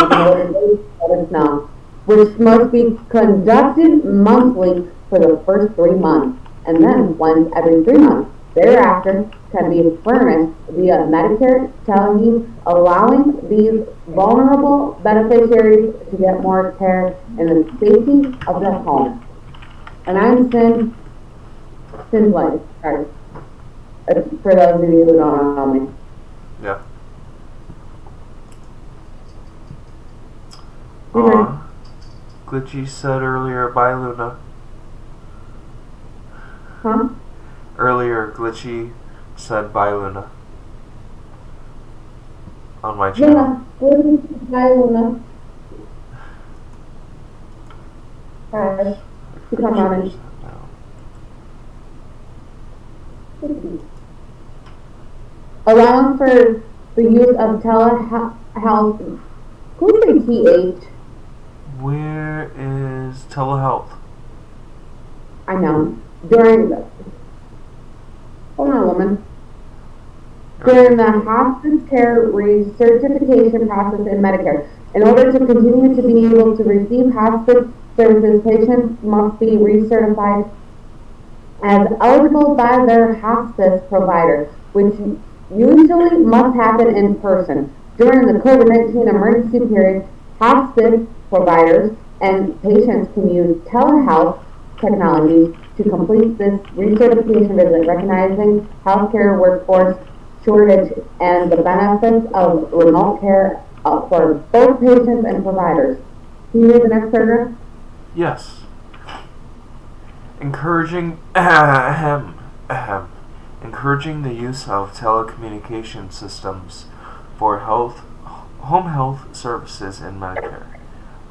let us know, which must be conducted monthly for the first 3 months, and then once every 3 months. Thereafter can be furnished via Medicare telehealth, allowing these vulnerable beneficiaries to get more care in the safety of their home. And I'm Sin Life, sorry. For those of you who don't know me. Yeah. Glitchy said earlier, bye Luna. Huh? Earlier, Glitchy said bye Luna. On my channel. Yeah, bye Luna. Alright. Come on in. Allowing for the use of telehealth. Who's the TH? Where is telehealth? I know. During the... Hold on, woman. During the hospice care recertification process in Medicare. In order to continue to be able to receive hospice services, patients must be recertified as eligible by their hospice provider, which usually must happen in person. During the COVID-19 emergency period, hospice providers and patients can use telehealth technology to complete this recertification visit, recognizing healthcare workforce shortage and the benefits of remote care for both patients and providers. Can you read the next paragraph? Yes. Encouraging encouraging the use of telecommunication systems for home health services in Medicare.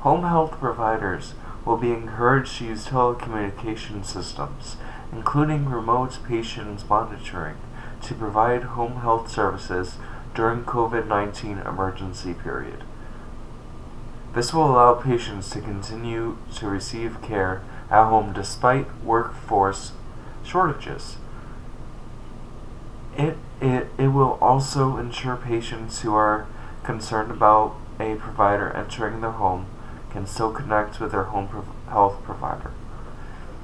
Home health providers will be encouraged to use telecommunication systems, including remote patient monitoring, to provide home health services during COVID-19 emergency period. This will allow patients to continue to receive care at home despite workforce shortages. It will also ensure patients who are concerned about a provider entering their home can still connect with their home health provider,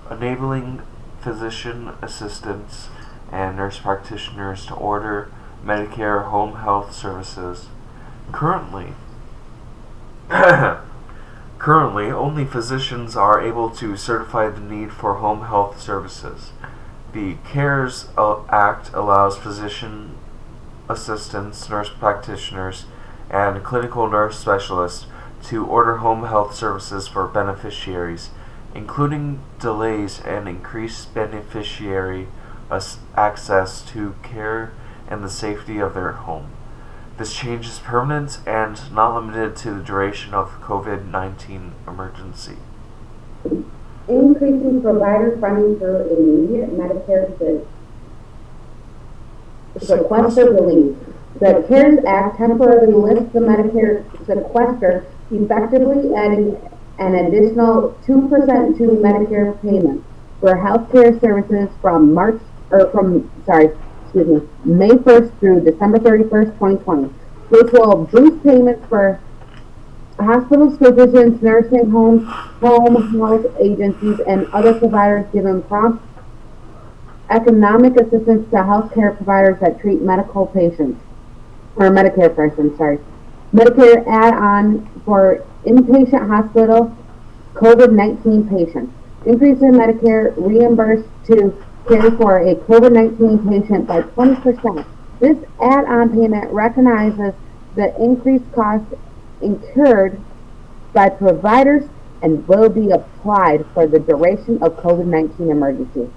enabling physician assistants and nurse practitioners to order Medicare home health services. Currently, only physicians are able to certify the need for home health services. The CARES Act allows physician assistants, nurse practitioners, and clinical nurse specialists to order home health services for beneficiaries, including delays and increased beneficiary access to care and the safety of their home. This change is permanent and not limited to the duration of the COVID-19 emergency. Increasing provider funding through immediate Medicare sequester relief. The CARES Act temporarily lifts the Medicare sequester, effectively adding an additional 2% to Medicare payments for healthcare services from May 1st through December 31st, 2020, which will boost payments for hospitals, physicians, nursing homes, home health agencies, and other providers, giving prompt economic assistance to healthcare providers that treat medical patients, or Medicare patients, Medicare add-on for inpatient hospital COVID-19 patients. Increase in Medicare reimbursed to care for a COVID-19 patient by 20%. This add-on payment recognizes the increased costs incurred by providers and will be applied for the duration of COVID-19 emergency.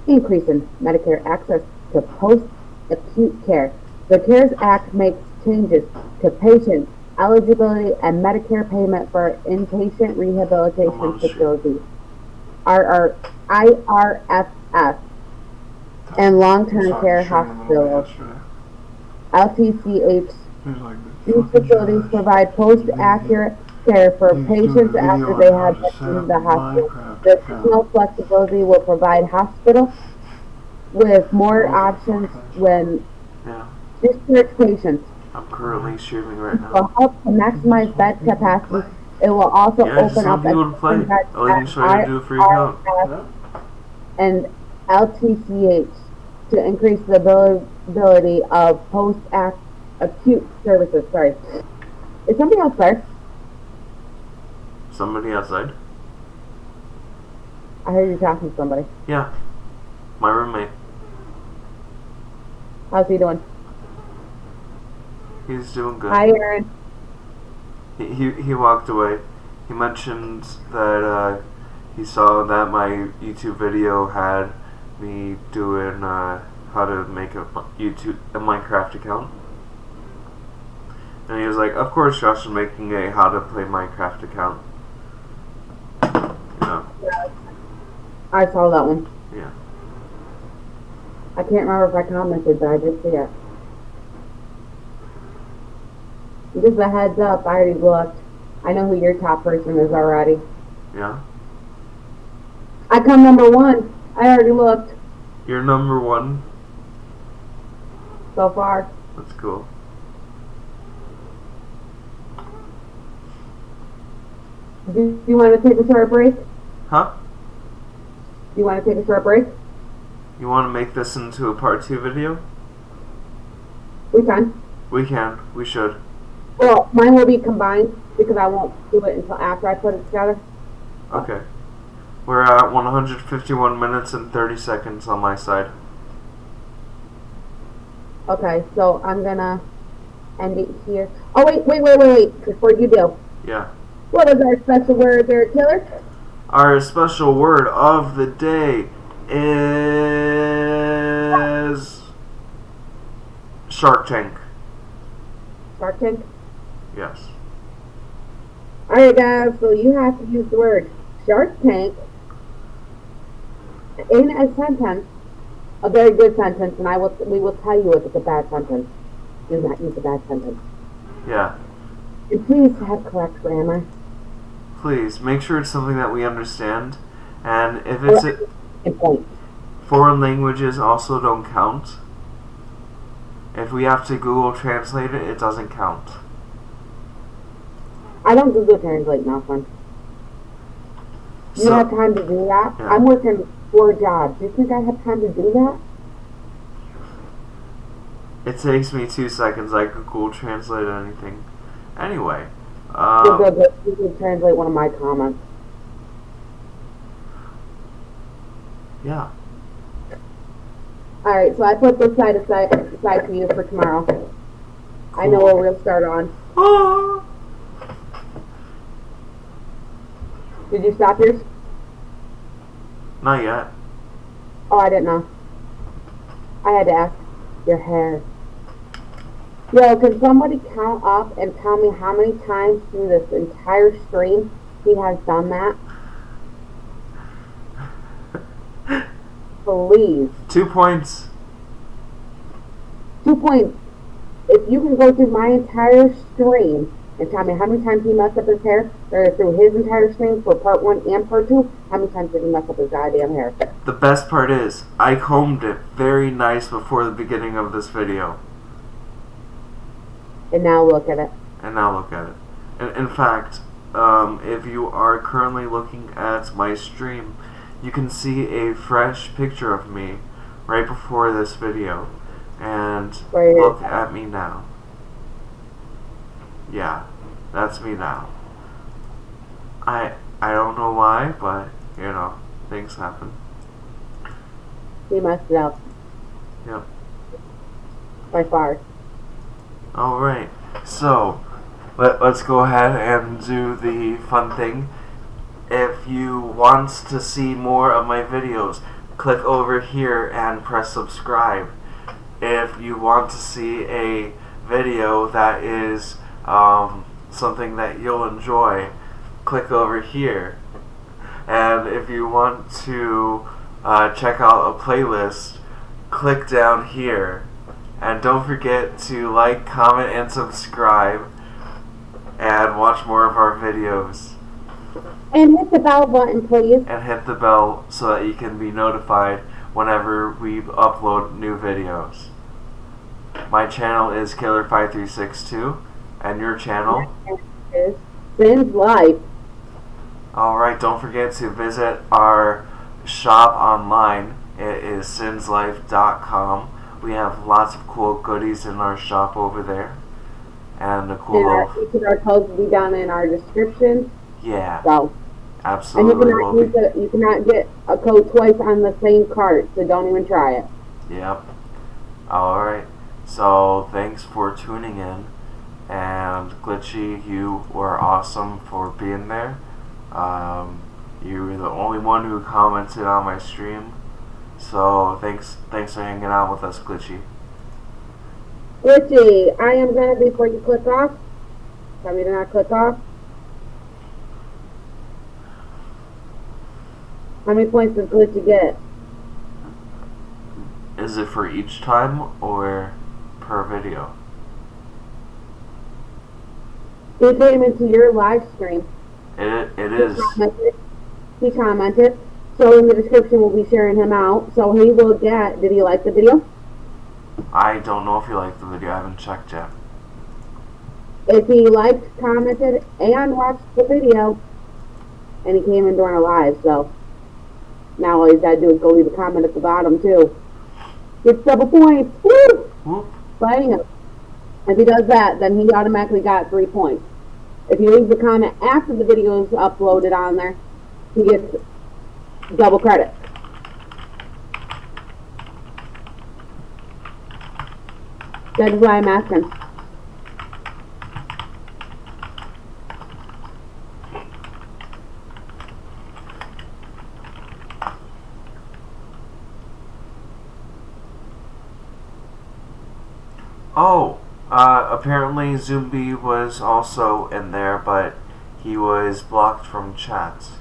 Increase in Medicare access to post-acute care. The CARES Act makes changes to patient eligibility and Medicare payment for inpatient rehabilitation facilities, IRFF, and long-term care hospitals, LTCH. These facilities provide post-acute care for patients after they have been in the hospital. The additional flexibility will provide hospitals with more options when discharged patients. I'm currently streaming right now. Will help to maximize bed capacity. It will also open up and LTCH to increase the availability of post-acute services. Is somebody else there? Somebody outside? I heard you talking to somebody. Yeah. My roommate. How's he doing? He's doing good. Hi, Aaron. He walked away. He mentioned that he saw that my YouTube video had me doing how to make a Minecraft account, and he was like, "Of course, Josh is making a how to play Minecraft account." You know. I saw that one. Yeah. I can't remember if I commented, but I did see it. Just a heads up, I already looked. I know who your top person is already. Yeah. I come number 1. I already looked. You're number 1? So far. That's cool. Do you want to take a short break? Huh? Do you want to take a short break? You want to make this into a part 2 video? We can. We can. We should. Well, mine will be combined because I won't do it until after I put it together. Okay. We're at 151 minutes and 30 seconds on my side. Okay, so I'm gonna end it here. Oh, wait. Before you do. Yeah. What is our special word there, Killer? Our special word of the day is Shark Tank. Shark Tank? Yes. Alright, guys, so you have to use the word Shark Tank in a sentence, a very good sentence, and we will tell you if it's a bad sentence. Do not use a bad sentence. Yeah. And please have correct grammar. Please, make sure it's something that we understand, and if it's point. Foreign languages also don't count. If we have to Google Translate it, it doesn't count. I don't Google Translate nothing. You have time to do that? Yeah. I'm working 4 jobs. Do you think I have time to do that? It takes me 2 seconds. I could Google Translate anything. Anyway. Google Translate one of my comments. Yeah. Alright, so I put this aside for you for tomorrow. Cool. I know where we'll start on. Ah. Did you stop yours? Not yet. Oh, I didn't know. I had to ask. Your hair. Yo, can somebody count up and tell me how many times through this entire stream he has done that? Please. 2 points. 2 points. If you can go through my entire stream and tell me how many times he messed up his hair, or through his entire stream for part 1 and part 2, how many times did he mess up his goddamn hair? The best part is, I combed it very nice before the beginning of this video. And now look at it. And now look at it. In fact, if you are currently looking at my stream, you can see a fresh picture of me right before this video. And look at me now. Yeah, that's me now. I don't know why, but, you know, things happen. He messed it up. Yep. By far. Alright, so let's go ahead and do the fun thing. If you want to see more of my videos, click over here and press subscribe. If you want to see a video that is something that you'll enjoy, click over here. And if you want to check out a playlist, click down here. And don't forget to like, comment, and subscribe, and watch more of our videos. And hit the bell button, please. And hit the bell so that you can be notified whenever we upload new videos. My channel is Killer5362, and your channel is Sin's Life. Alright, don't forget to visit our shop online. It is sinslife.com. We have lots of cool goodies in our shop over there. And a cool each of our codes will be down in our description. Yeah. So. Absolutely. And you cannot get a code twice on the same cart, so don't even try it. Yep. Alright. So, thanks for tuning in. And Glitchy, you were awesome for being there. You were the only one who commented on my stream. So thanks for hanging out with us, Glitchy. Glitchy, I am gonna, before you click off, tell me to not click off. How many points does Glitchy get? Is it for each time or per video? He came into your live stream. It is. He commented. So in the description we'll be sharing him out. So he will get, did he like the video? I don't know if you liked the video. I haven't checked yet. If he liked, commented, and watched the video, and he came in during our live, so now all he's got to do is go leave a comment at the bottom too. Gets double points. Woo! Whoop. But anyhow, if he does that, then he automatically got 3 points. If he leaves a comment after the video is uploaded on there, he gets double credit. That is why I'm asking. Oh, apparently Zumbi was also in there, but he was blocked from chats.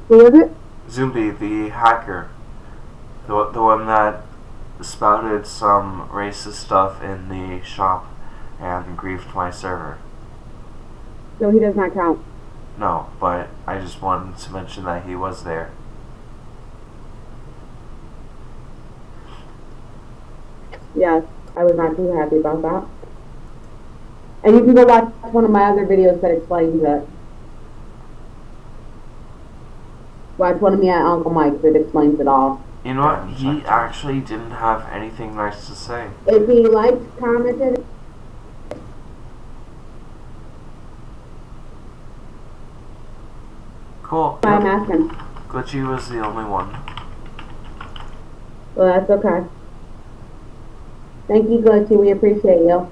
Who is it? Zumbi, the hacker. The one that spouted some racist stuff in the shop and griefed my server. So he does not count. No, but I just wanted to mention that he was there. Yes, I was not too happy about that. And you can go watch one of my other videos that explains it. Watch one of me at Uncle Mike's that explains it all. You know what? He actually didn't have anything nice to say. If he liked, commented, Cool. I'm asking. Glitchy was the only one. Well, that's okay. Thank you, Glitchy. We appreciate you.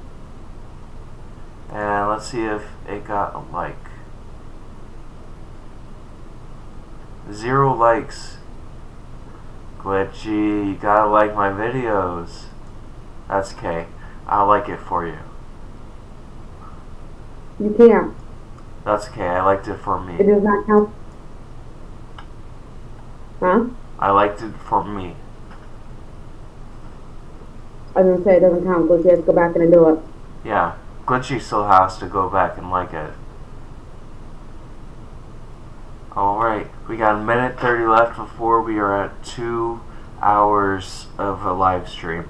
And let's see if it got a like. 0 likes. Glitchy, you gotta like my videos. That's okay. I'll like it for you. You can't. That's okay. I liked it for It me. does not count. Huh? I liked it for me. I was gonna say it doesn't count. Glitchy has to go back in and do it. Yeah. Glitchy still has to go back and like it. Alright. We got 1:30 left before we are at 2 hours of a live stream.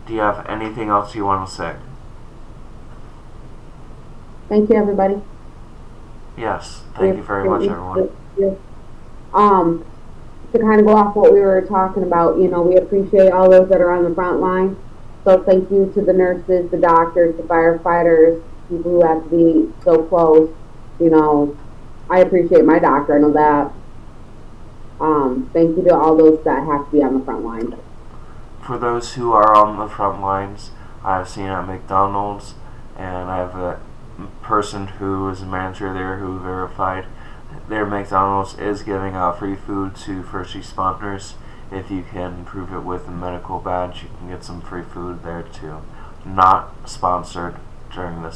Do you have anything else you want to say? Thank you, everybody. Yes. Thank you very much, everyone. To kind of go off what we were talking about, you know, we appreciate all those that are on the front line. So thank you to the nurses, the doctors, the firefighters, people who have to be so close. You know, I appreciate my doctor, I know that. Thank you to all those that have to be on the front line. For those who are on the front lines, I've seen at McDonald's, and I have a person who is a manager there who verified their McDonald's is giving out free food to first responders. If you can prove it with a medical badge, you can get some free food there too. Not sponsored during this